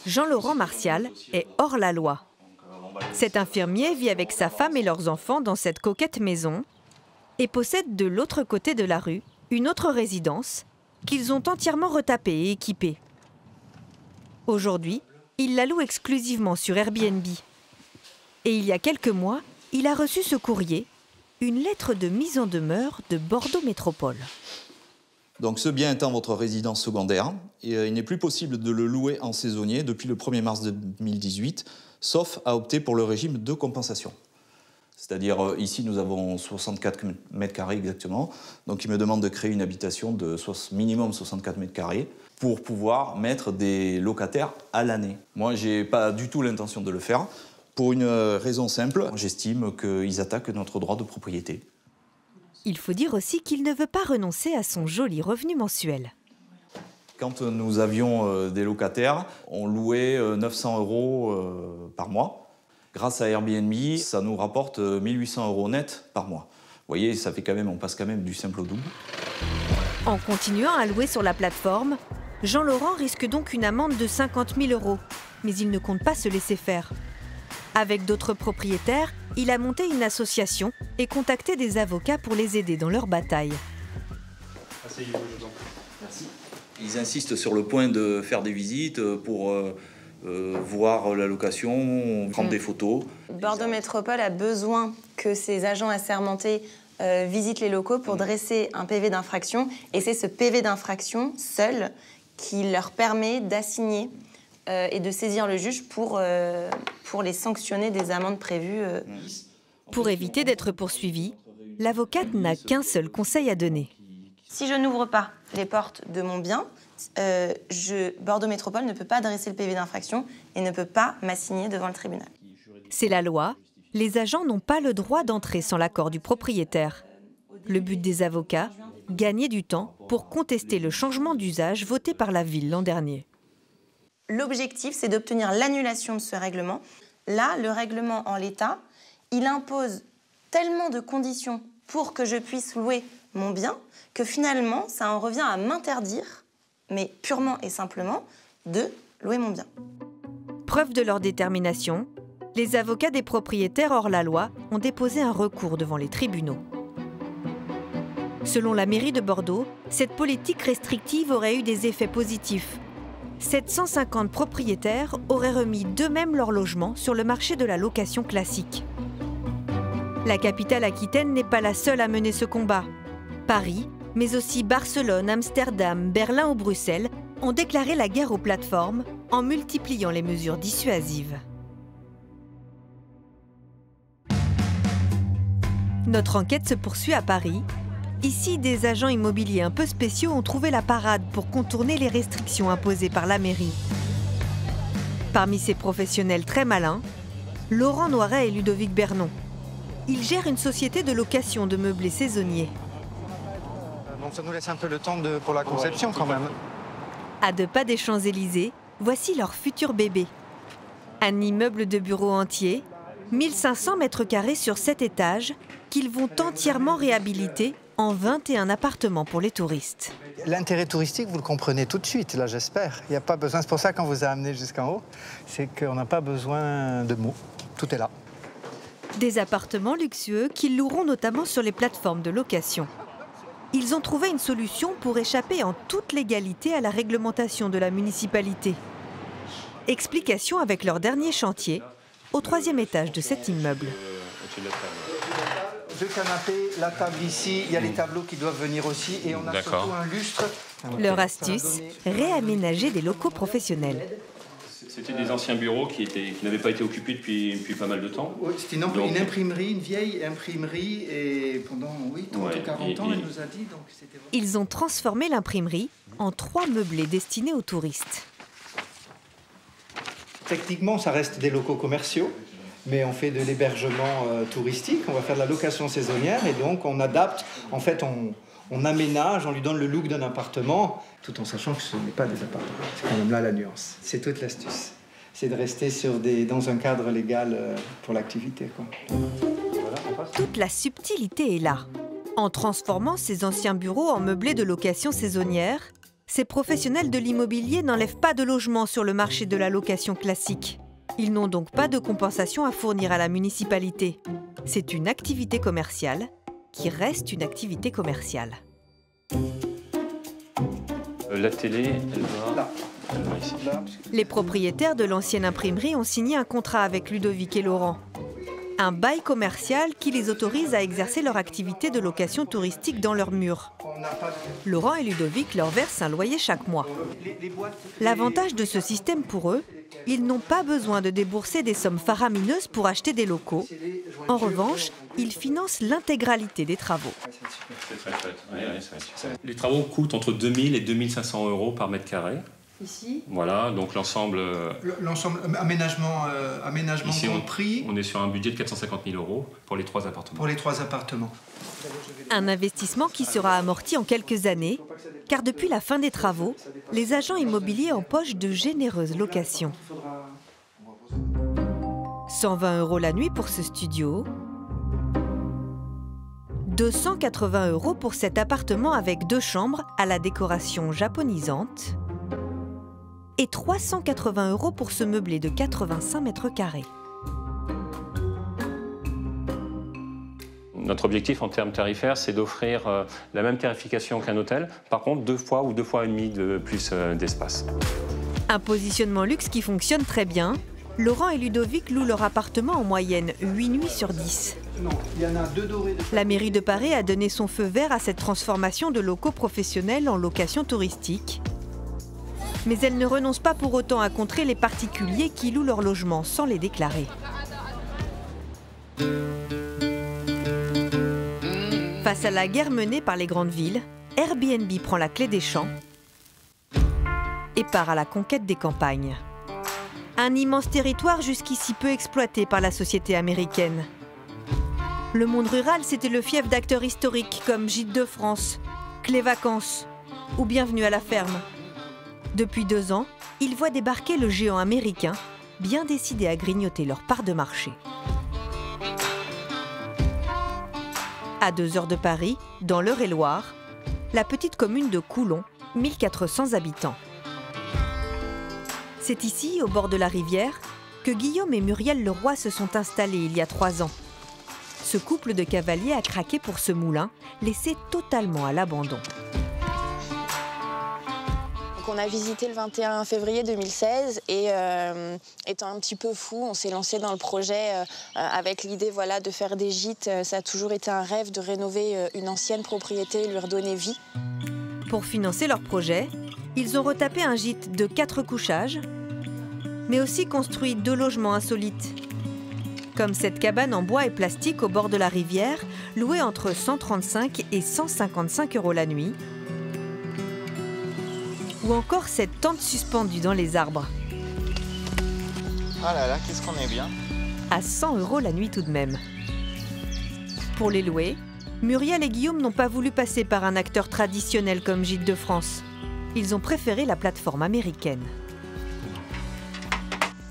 Jean-Laurent Martial est hors la loi. Cet infirmier vit avec sa femme et leurs enfants dans cette coquette maison et possède de l'autre côté de la rue une autre résidence qu'ils ont entièrement retapée et équipée. Aujourd'hui, il la loue exclusivement sur Airbnb. Et il y a quelques mois, il a reçu ce courrier, une lettre de mise en demeure de Bordeaux Métropole. Donc ce bien étant votre résidence secondaire, il n'est plus possible de le louer en saisonnier depuis le 1er mars 2018, sauf à opter pour le régime de compensation. C'est-à-dire, ici, nous avons 64 mètres carrés exactement, donc il me demande de créer une habitation de minimum 64 mètres carrés pour pouvoir mettre des locataires à l'année. Moi, je n'ai pas du tout l'intention de le faire, pour une raison simple, j'estime qu'ils attaquent notre droit de propriété. Il faut dire aussi qu'il ne veut pas renoncer à son joli revenu mensuel. Quand nous avions des locataires, on louait 900 € par mois. Grâce à Airbnb, ça nous rapporte 1 800 € net par mois. Vous voyez, ça fait on passe quand même du simple au double. En continuant à louer sur la plateforme, Jean-Laurent risque donc une amende de 50 000 €. Mais il ne compte pas se laisser faire. Avec d'autres propriétaires, il a monté une association et contacté des avocats pour les aider dans leur bataille. Asseyez-vous, je vous en prie. Merci. Ils insistent sur le point de faire des visites pour voir la location, prendre des photos. Bordeaux Métropole a besoin que ces agents assermentés visitent les locaux pour dresser un PV d'infraction. Et c'est ce PV d'infraction seul qui leur permet d'assigner et de saisir le juge pour les sanctionner des amendes prévues. Pour éviter d'être poursuivie, l'avocate n'a qu'un seul conseil à donner. Si je n'ouvre pas les portes de mon bien, Bordeaux Métropole ne peut pas dresser le PV d'infraction et ne peut pas m'assigner devant le tribunal. C'est la loi. Les agents n'ont pas le droit d'entrer sans l'accord du propriétaire. Le but des avocats, gagner du temps pour contester le changement d'usage voté par la ville l'an dernier. L'objectif, c'est d'obtenir l'annulation de ce règlement. Là, le règlement en l'état, il impose tellement de conditions pour que je puisse louer mon bien que finalement, ça en revient à m'interdire, mais purement et simplement, de louer mon bien. Preuve de leur détermination, les avocats des propriétaires hors la loi ont déposé un recours devant les tribunaux. Selon la mairie de Bordeaux, cette politique restrictive aurait eu des effets positifs. 750 propriétaires auraient remis d'eux-mêmes leur logement sur le marché de la location classique. La capitale aquitaine n'est pas la seule à mener ce combat. Paris, mais aussi Barcelone, Amsterdam, Berlin ou Bruxelles ont déclaré la guerre aux plateformes en multipliant les mesures dissuasives. Notre enquête se poursuit à Paris. Ici, des agents immobiliers un peu spéciaux ont trouvé la parade pour contourner les restrictions imposées par la mairie. Parmi ces professionnels très malins, Laurent Noiret et Ludovic Bernon. Ils gèrent une société de location de meublés saisonniers. Bon, ça nous laisse un peu le temps pour la conception quand même. À 2 pas des Champs-Élysées, voici leur futur bébé. Un immeuble de bureaux entier, 1500 mètres carrés sur 7 étages, qu'ils vont entièrement réhabiliter en 21 appartements pour les touristes. L'intérêt touristique, vous le comprenez tout de suite, là j'espère. Il n'y a pas besoin, c'est pour ça qu'on vous a amené jusqu'en haut, c'est qu'on n'a pas besoin de mots, tout est là. Des appartements luxueux qu'ils loueront notamment sur les plateformes de location. Ils ont trouvé une solution pour échapper en toute légalité à la réglementation de la municipalité. Explication avec leur dernier chantier, au 3e étage de cet immeuble. 2 canapés, la table ici, il y a les tableaux qui doivent venir aussi et on a surtout un lustre. Leur astuce, réaménager des locaux professionnels. C'était des anciens bureaux qui n'avaient pas été occupés depuis pas mal de temps. Oui, c'était une imprimerie, une vieille imprimerie et pendant 30 ou 40 ans, elle nous a dit. Donc c'était... Ils ont transformé l'imprimerie en 3 meublés destinés aux touristes. Techniquement, ça reste des locaux commerciaux. Mais on fait de l'hébergement touristique, on va faire de la location saisonnière et donc on adapte, en fait on aménage, on lui donne le look d'un appartement, tout en sachant que ce n'est pas des appartements. C'est quand même là la nuance. C'est toute l'astuce. C'est de rester dans un cadre légal pour l'activité. Toute la subtilité est là. En transformant ces anciens bureaux en meublés de location saisonnière, ces professionnels de l'immobilier n'enlèvent pas de logement sur le marché de la location classique. Ils n'ont donc pas de compensation à fournir à la municipalité. C'est une activité commerciale qui reste une activité commerciale. La télé, elle va ici. Les propriétaires de l'ancienne imprimerie ont signé un contrat avec Ludovic et Laurent. Un bail commercial qui les autorise à exercer leur activité de location touristique dans leurs murs. Laurent et Ludovic leur versent un loyer chaque mois. L'avantage de ce système pour eux, ils n'ont pas besoin de débourser des sommes faramineuses pour acheter des locaux. En revanche, ils financent l'intégralité des travaux. C'est très chouette. Les travaux coûtent entre 2000 et 2500 euros par mètre carré. Ici. Voilà, donc l'ensemble... L'ensemble, aménagement ici, compris. On est sur un budget de 450 000 euros pour les 3 appartements. Pour les 3 appartements. Un investissement qui sera amorti en quelques années, car depuis la fin des travaux, les agents immobiliers empochent de généreuses locations. 120 € la nuit pour ce studio, 280 € pour cet appartement avec 2 chambres à la décoration japonisante, et 380 € pour ce meublé de 85 mètres carrés. Notre objectif en termes tarifaires, c'est d'offrir la même tarification qu'un hôtel, par contre 2 fois ou 2 fois et demi de plus d'espace. Un positionnement luxe qui fonctionne très bien, Laurent et Ludovic louent leur appartement en moyenne 8 nuits sur 10. Non, il y en a 2 dorés. La mairie de Paris a donné son feu vert à cette transformation de locaux professionnels en location touristique. Mais elle ne renonce pas pour autant à contrer les particuliers qui louent leur logement sans les déclarer. Face à la guerre menée par les grandes villes, Airbnb prend la clé des champs et part à la conquête des campagnes. Un immense territoire jusqu'ici peu exploité par la société américaine. Le monde rural, c'était le fief d'acteurs historiques comme Gîtes de France, Clé Vacances ou Bienvenue à la ferme. Depuis 2 ans, ils voient débarquer le géant américain, bien décidé à grignoter leur part de marché. À 2 heures de Paris, dans l'Eure-et-Loire, la petite commune de Coulon, 1400 habitants. C'est ici, au bord de la rivière, que Guillaume et Muriel Leroy se sont installés il y a 3 ans. Ce couple de cavaliers a craqué pour ce moulin, laissé totalement à l'abandon. On a visité le 21 février 2016 et étant un petit peu fou, on s'est lancé dans le projet avec l'idée de faire des gîtes. Ça a toujours été un rêve de rénover une ancienne propriété et lui redonner vie. Pour financer leur projet, ils ont retapé un gîte de 4 couchages, mais aussi construit 2 logements insolites. Comme cette cabane en bois et plastique au bord de la rivière, louée entre 135 et 155 € la nuit. Ou encore cette tente suspendue dans les arbres. Ah là là, qu'est-ce qu'on est bien. À 100 € la nuit tout de même. Pour les louer, Muriel et Guillaume n'ont pas voulu passer par un acteur traditionnel comme Gîtes de France. Ils ont préféré la plateforme américaine.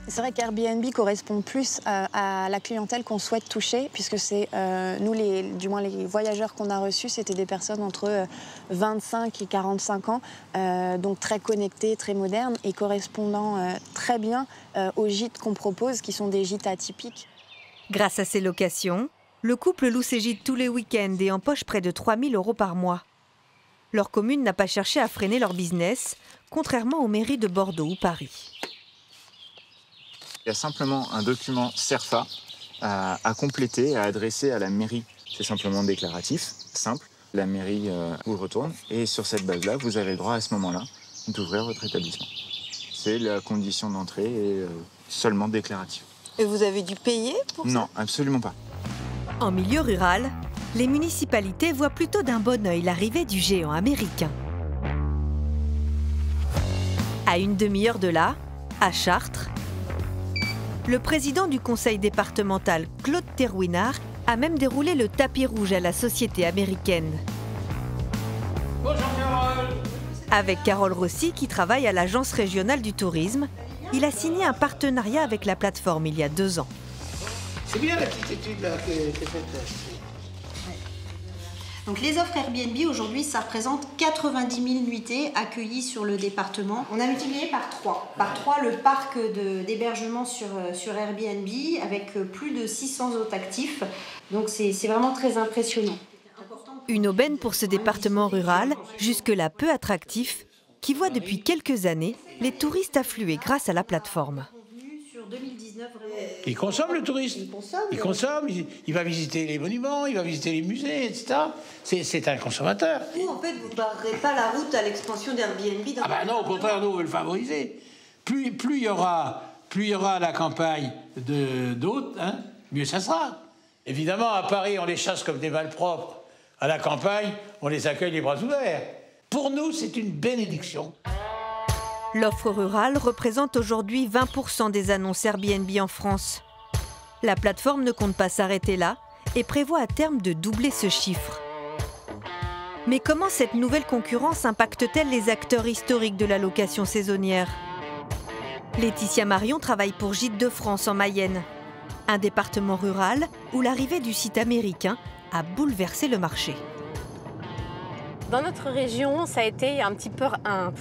C'est vrai qu'Airbnb correspond plus à la clientèle qu'on souhaite toucher, puisque c'est nous, du moins les voyageurs qu'on a reçus, c'était des personnes entre 25 et 45 ans, donc très connectées, très modernes et correspondant très bien aux gîtes qu'on propose, qui sont des gîtes atypiques. Grâce à ces locations, le couple loue ses gîtes tous les week-ends et empoche près de 3 000 € par mois. Leur commune n'a pas cherché à freiner leur business, contrairement aux mairies de Bordeaux ou Paris. Il y a simplement un document CERFA à compléter, à adresser à la mairie. C'est simplement déclaratif, simple. La mairie vous retourne et sur cette base-là, vous avez le droit à ce moment-là d'ouvrir votre établissement. C'est la condition d'entrée et seulement déclarative. Et vous avez dû payer pour ça ? Non, absolument pas. En milieu rural, les municipalités voient plutôt d'un bon œil l'arrivée du géant américain. À une demi-heure de là, à Chartres, le président du conseil départemental, Claude Terwinard, a même déroulé le tapis rouge à la société américaine. Bonjour Carole. Avec Carole Rossi, qui travaille à l'Agence régionale du tourisme, il a signé un partenariat avec la plateforme il y a 2 ans. C'est bien la petite étude là que tu as faite. Donc les offres Airbnb aujourd'hui, ça représente 90 000 nuitées accueillies sur le département. On a multiplié par 3. Par 3 le parc d'hébergement sur Airbnb avec plus de 600 hôtes actifs. Donc c'est vraiment très impressionnant. Une aubaine pour ce département rural, jusque-là peu attractif, qui voit depuis quelques années les touristes affluer grâce à la plateforme. Il consomme le touriste. Il consomme, il va visiter les monuments, il va visiter les musées, etc. C'est un consommateur. Vous, en fait, vous ne barrerez pas la route à l'expansion d'Airbnb. Ah ben non, au contraire, nous, on veut le favoriser. Plus il y aura à la campagne d'hôtes, mieux ça sera. Évidemment, à Paris, on les chasse comme des malpropres. À la campagne, on les accueille les bras ouverts. Pour nous, c'est une bénédiction. L'offre rurale représente aujourd'hui 20% des annonces Airbnb en France. La plateforme ne compte pas s'arrêter là et prévoit à terme de doubler ce chiffre. Mais comment cette nouvelle concurrence impacte-t-elle les acteurs historiques de la location saisonnière ? Laetitia Marion travaille pour Gîtes de France en Mayenne, un département rural où l'arrivée du site américain a bouleversé le marché. Dans notre région, ça a été un petit peu un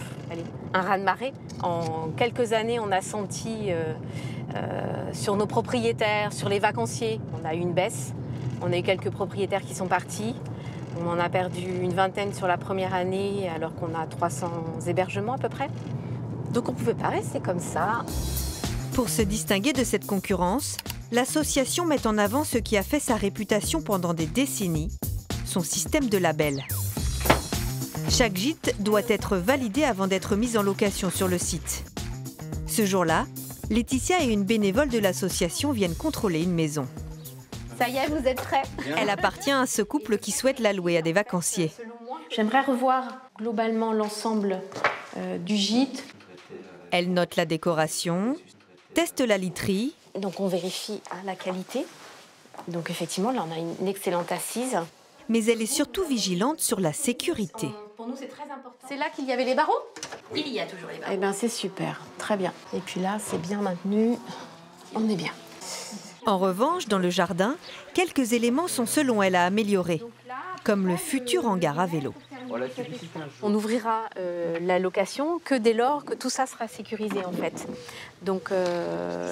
raz-de-marée. En quelques années, on a senti sur nos propriétaires, sur les vacanciers, on a eu une baisse. On a eu quelques propriétaires qui sont partis. On en a perdu une vingtaine sur la première année, alors qu'on a 300 hébergements à peu près. Donc on ne pouvait pas rester comme ça. Pour se distinguer de cette concurrence, l'association met en avant ce qui a fait sa réputation pendant des décennies, son système de labels. Chaque gîte doit être validé avant d'être mis en location sur le site. Ce jour-là, Laetitia et une bénévole de l'association viennent contrôler une maison. Ça y est, vous êtes prêts? Elle appartient à ce couple qui souhaite la louer à des vacanciers. J'aimerais revoir globalement l'ensemble du gîte. Elle note la décoration, teste la literie. Donc on vérifie la qualité. Donc effectivement, là on a une excellente assise. Mais elle est surtout vigilante sur la sécurité. Pour nous, c'est très important. C'est là qu'il y avait les barreaux? Il y a toujours les barreaux. Eh bien, c'est super, très bien. Et puis là, c'est bien maintenu. On est bien. En revanche, dans le jardin, quelques éléments sont selon elle à améliorer, comme le futur hangar à vélo. On n'ouvrira la location que dès lors que tout ça sera sécurisé en fait. Donc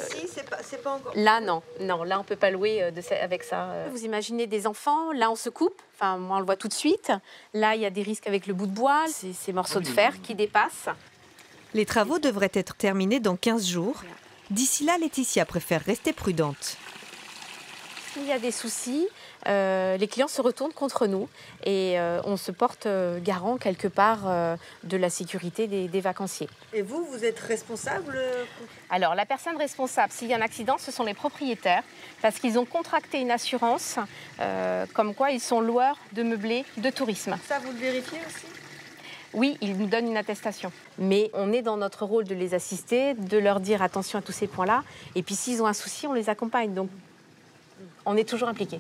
Si, c'est pas encore. là non, là on peut pas louer avec ça. Vous imaginez des enfants, là on se coupe, enfin moi on le voit tout de suite. Là il y a des risques avec le bout de bois, ces morceaux de fer qui dépassent. Les travaux devraient être terminés dans 15 jours. D'ici là, Laetitia préfère rester prudente. S'il y a des soucis, les clients se retournent contre nous et on se porte garant quelque part de la sécurité des vacanciers. Et vous êtes responsable? Alors, la personne responsable, s'il y a un accident, ce sont les propriétaires parce qu'ils ont contracté une assurance comme quoi ils sont loueurs de meublés de tourisme. Ça, vous le vérifiez aussi? Oui, ils nous donnent une attestation. Mais on est dans notre rôle de les assister, de leur dire attention à tous ces points-là. Et puis s'ils ont un souci, on les accompagne. Donc, on est toujours impliqués.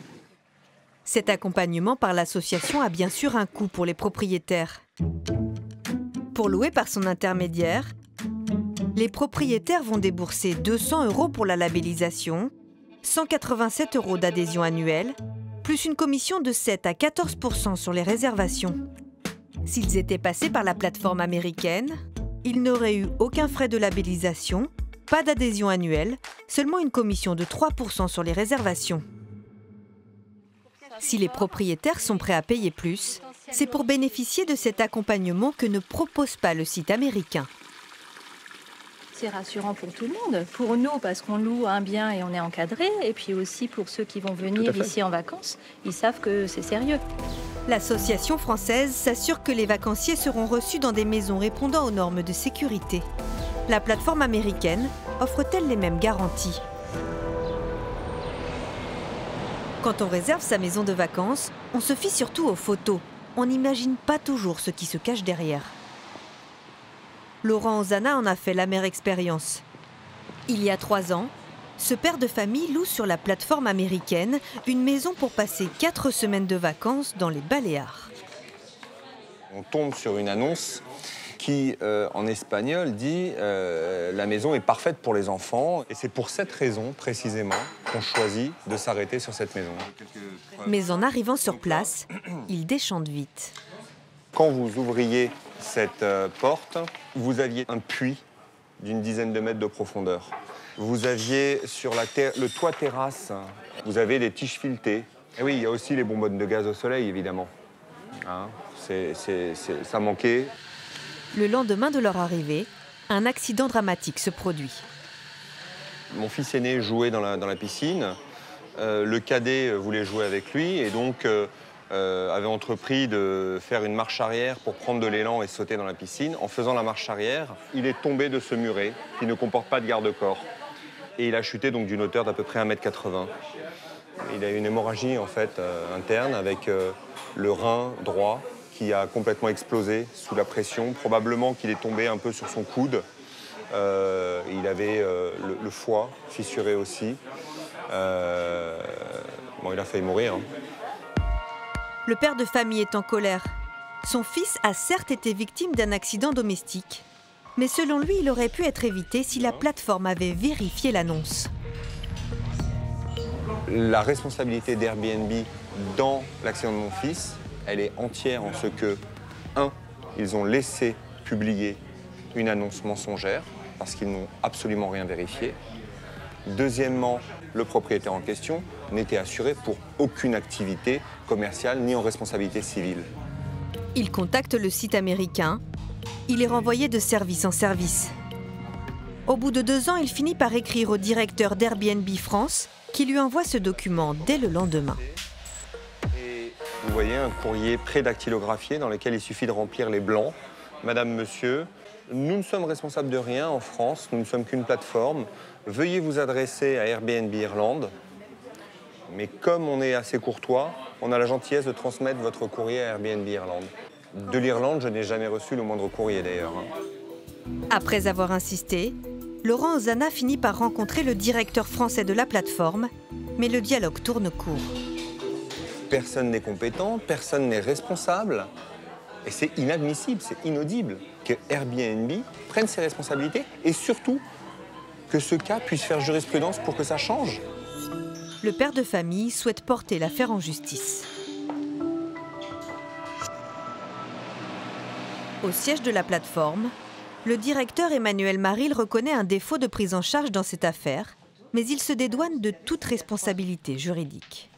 Cet accompagnement par l'association a bien sûr un coût pour les propriétaires. Pour louer par son intermédiaire, les propriétaires vont débourser 200 € pour la labellisation, 187 € d'adhésion annuelle, plus une commission de 7 à 14% sur les réservations. S'ils étaient passés par la plateforme américaine, ils n'auraient eu aucun frais de labellisation, pas d'adhésion annuelle, seulement une commission de 3% sur les réservations. Si les propriétaires sont prêts à payer plus, c'est pour bénéficier de cet accompagnement que ne propose pas le site américain. C'est rassurant pour tout le monde. Pour nous, parce qu'on loue un bien et on est encadré, et puis aussi pour ceux qui vont venir ici en vacances, ils savent que c'est sérieux. L'association française s'assure que les vacanciers seront reçus dans des maisons répondant aux normes de sécurité. La plateforme américaine offre-t-elle les mêmes garanties? Quand on réserve sa maison de vacances, on se fie surtout aux photos. On n'imagine pas toujours ce qui se cache derrière. Laurent Ozana en a fait l'amère expérience. Il y a 3 ans, ce père de famille loue sur la plateforme américaine une maison pour passer 4 semaines de vacances dans les Baléares. On tombe sur une annonce qui, en espagnol, dit la maison est parfaite pour les enfants. Et c'est pour cette raison, précisément, qu'on choisit de s'arrêter sur cette maison. Mais en arrivant sur place, il déchante vite. Quand vous ouvriez cette porte, vous aviez un puits d'une dizaine de mètres de profondeur. Vous aviez sur le toit terrasse, vous avez des tiges filetées. Et oui, il y a aussi les bonbonnes de gaz au soleil, évidemment. Hein, ça manquait. Le lendemain de leur arrivée, un accident dramatique se produit. Mon fils aîné jouait dans la piscine. Le cadet voulait jouer avec lui et donc avait entrepris de faire une marche arrière pour prendre de l'élan et sauter dans la piscine. En faisant la marche arrière, il est tombé de ce muret qui ne comporte pas de garde-corps. Et il a chuté donc d'une hauteur d'à peu près 1,80 m. Il a eu une hémorragie en fait interne avec le rein droit qui a complètement explosé sous la pression. Probablement qu'il est tombé un peu sur son coude. Il avait le foie fissuré aussi. Bon, il a failli mourir. Hein. Le père de famille est en colère. Son fils a certes été victime d'un accident domestique, mais selon lui, il aurait pu être évité si la plateforme avait vérifié l'annonce. La responsabilité d'Airbnb dans l'accident de mon fils, elle est entière en ce que, 1, ils ont laissé publier une annonce mensongère parce qu'ils n'ont absolument rien vérifié. Deuxièmement, le propriétaire en question n'était assuré pour aucune activité commerciale ni en responsabilité civile. Il contacte le site américain. Il est renvoyé de service en service. Au bout de 2 ans, il finit par écrire au directeur d'Airbnb France, qui lui envoie ce document dès le lendemain. Vous voyez un courrier prédactylographié dans lequel il suffit de remplir les blancs. Madame, monsieur, nous ne sommes responsables de rien en France, nous ne sommes qu'une plateforme. Veuillez vous adresser à Airbnb Irlande. Mais comme on est assez courtois, on a la gentillesse de transmettre votre courrier à Airbnb Irlande. De l'Irlande, je n'ai jamais reçu le moindre courrier d'ailleurs. Après avoir insisté, Laurent Ozana finit par rencontrer le directeur français de la plateforme, mais le dialogue tourne court. Personne n'est compétent, personne n'est responsable. Et c'est inadmissible, c'est inaudible que Airbnb prenne ses responsabilités et surtout que ce cas puisse faire jurisprudence pour que ça change. Le père de famille souhaite porter l'affaire en justice. Au siège de la plateforme, le directeur Emmanuel Maril reconnaît un défaut de prise en charge dans cette affaire, mais il se dédouane de toute responsabilité juridique.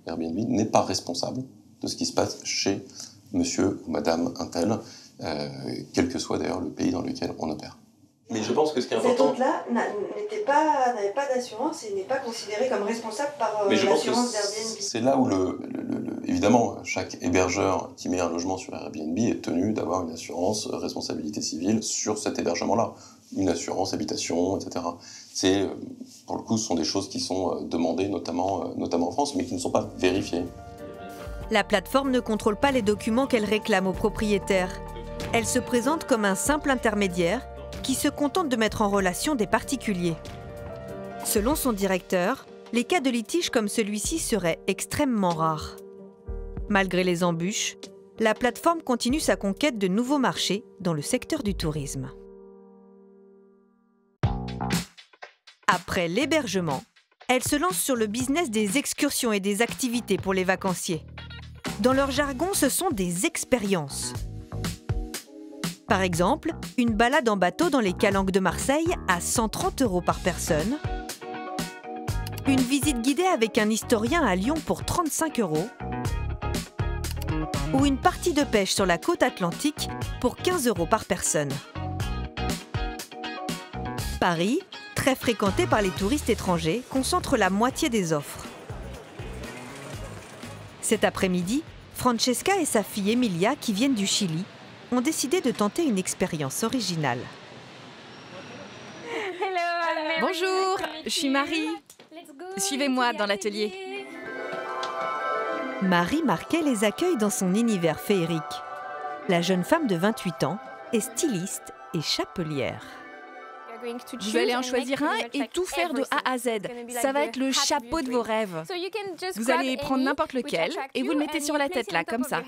Airbnb n'est pas responsable de ce qui se passe chez monsieur ou madame untel, quel que soit d'ailleurs le pays dans lequel on opère. Mais je pense que ce qui est important... Cet hôte-là n'avait pas d'assurance et n'est pas considéré comme responsable par l'assurance d'Airbnb. C'est là où, évidemment, chaque hébergeur qui met un logement sur Airbnb est tenu d'avoir une assurance responsabilité civile sur cet hébergement-là. Une assurance habitation, etc. Pour le coup, ce sont des choses qui sont demandées, notamment en France, mais qui ne sont pas vérifiées. La plateforme ne contrôle pas les documents qu'elle réclame aux propriétaires. Elle se présente comme un simple intermédiaire qui se contente de mettre en relation des particuliers. Selon son directeur, les cas de litige comme celui-ci seraient extrêmement rares. Malgré les embûches, la plateforme continue sa conquête de nouveaux marchés dans le secteur du tourisme. Après l'hébergement, elle se lance sur le business des excursions et des activités pour les vacanciers. Dans leur jargon, ce sont des expériences. Par exemple, une balade en bateau dans les calanques de Marseille à 130 € par personne, une visite guidée avec un historien à Lyon pour 35 € ou une partie de pêche sur la côte atlantique pour 15 € par personne. Paris, très fréquenté par les touristes étrangers, concentre la moitié des offres. Cet après-midi, Francesca et sa fille Emilia, qui viennent du Chili, ont décidé de tenter une expérience originale. Bonjour, je suis Marie. Suivez-moi dans l'atelier. Marie Marquet les accueille dans son univers féerique. La jeune femme de 28 ans est styliste et chapelière. Vous allez en choisir un et tout faire de A à Z. Ça va être le chapeau de vos rêves. Vous allez prendre n'importe lequel et vous le mettez sur la tête là, comme ça.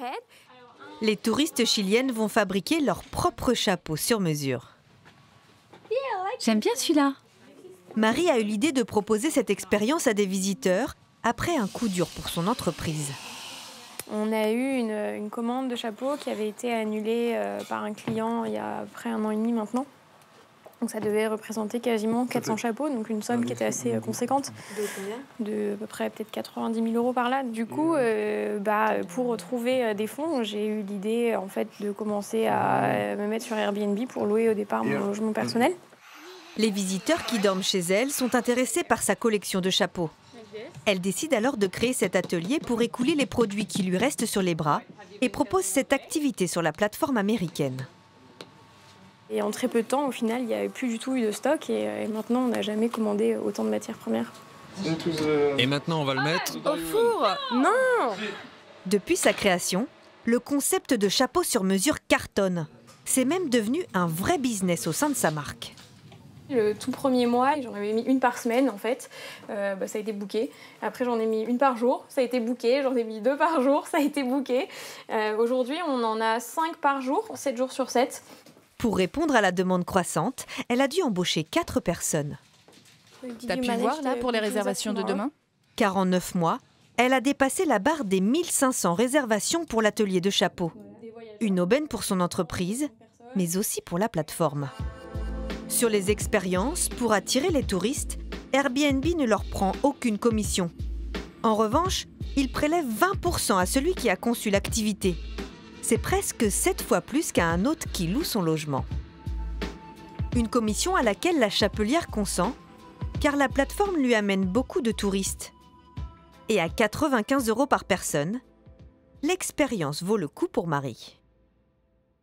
Les touristes chiliennes vont fabriquer leur propre chapeau sur mesure. J'aime bien celui-là. Marie a eu l'idée de proposer cette expérience à des visiteurs après un coup dur pour son entreprise. On a eu une commande de chapeau qui avait été annulée par un client il y a à peu près 1 an et demi maintenant. Donc ça devait représenter quasiment 400 chapeaux, donc une somme qui était assez conséquente. De combien ? De à peu près peut-être 90 000 € par là. Du coup, pour retrouver des fonds, j'ai eu l'idée en fait de commencer à me mettre sur Airbnb pour louer au départ mon logement personnel. Les visiteurs qui dorment chez elle sont intéressés par sa collection de chapeaux. Elle décide alors de créer cet atelier pour écouler les produits qui lui restent sur les bras et propose cette activité sur la plateforme américaine. Et en très peu de temps, au final, il n'y a plus du tout eu de stock et maintenant, on n'a jamais commandé autant de matières premières. Et maintenant, on va le mettre au four. Non. Depuis sa création, le concept de chapeau sur mesure cartonne. C'est même devenu un vrai business au sein de sa marque. Le tout premier mois, j'en avais mis 1 par semaine en fait, ça a été booké. Après j'en ai mis 1 par jour, ça a été booké. J'en ai mis 2 par jour, ça a été booké. Aujourd'hui on en a 5 par jour, 7 jours sur 7. Pour répondre à la demande croissante, elle a dû embaucher 4 personnes. T'as pu voir là pour les réservations de demain ? Car en 9 mois, elle a dépassé la barre des 1500 réservations pour l'atelier de chapeau. Une aubaine pour son entreprise, mais aussi pour la plateforme. Sur les expériences, pour attirer les touristes, Airbnb ne leur prend aucune commission. En revanche, il prélève 20% à celui qui a conçu l'activité. C'est presque 7 fois plus qu'à un hôte qui loue son logement. Une commission à laquelle la chapelière consent, car la plateforme lui amène beaucoup de touristes. Et à 95 € par personne, l'expérience vaut le coup pour Marie.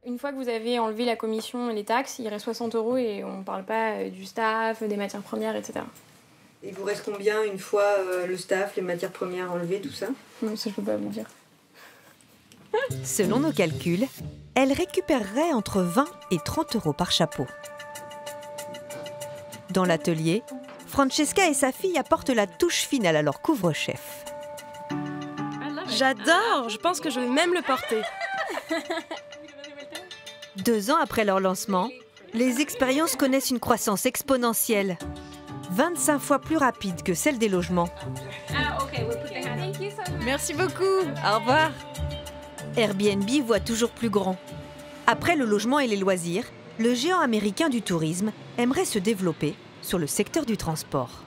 Une fois que vous avez enlevé la commission et les taxes, il reste 60 € et on ne parle pas du staff, des matières premières, etc. Il vous reste combien une fois le staff, les matières premières enlevées, tout ça? Non, ça je peux pas vous dire. Selon nos calculs, elle récupérerait entre 20 et 30 € par chapeau. Dans l'atelier, Francesca et sa fille apportent la touche finale à leur couvre-chef. J'adore! Je pense que je vais même le porter. 2 ans après leur lancement, les expériences connaissent une croissance exponentielle, 25 fois plus rapide que celle des logements. Merci beaucoup. Au revoir. Airbnb voit toujours plus grand. Après le logement et les loisirs, le géant américain du tourisme aimerait se développer sur le secteur du transport.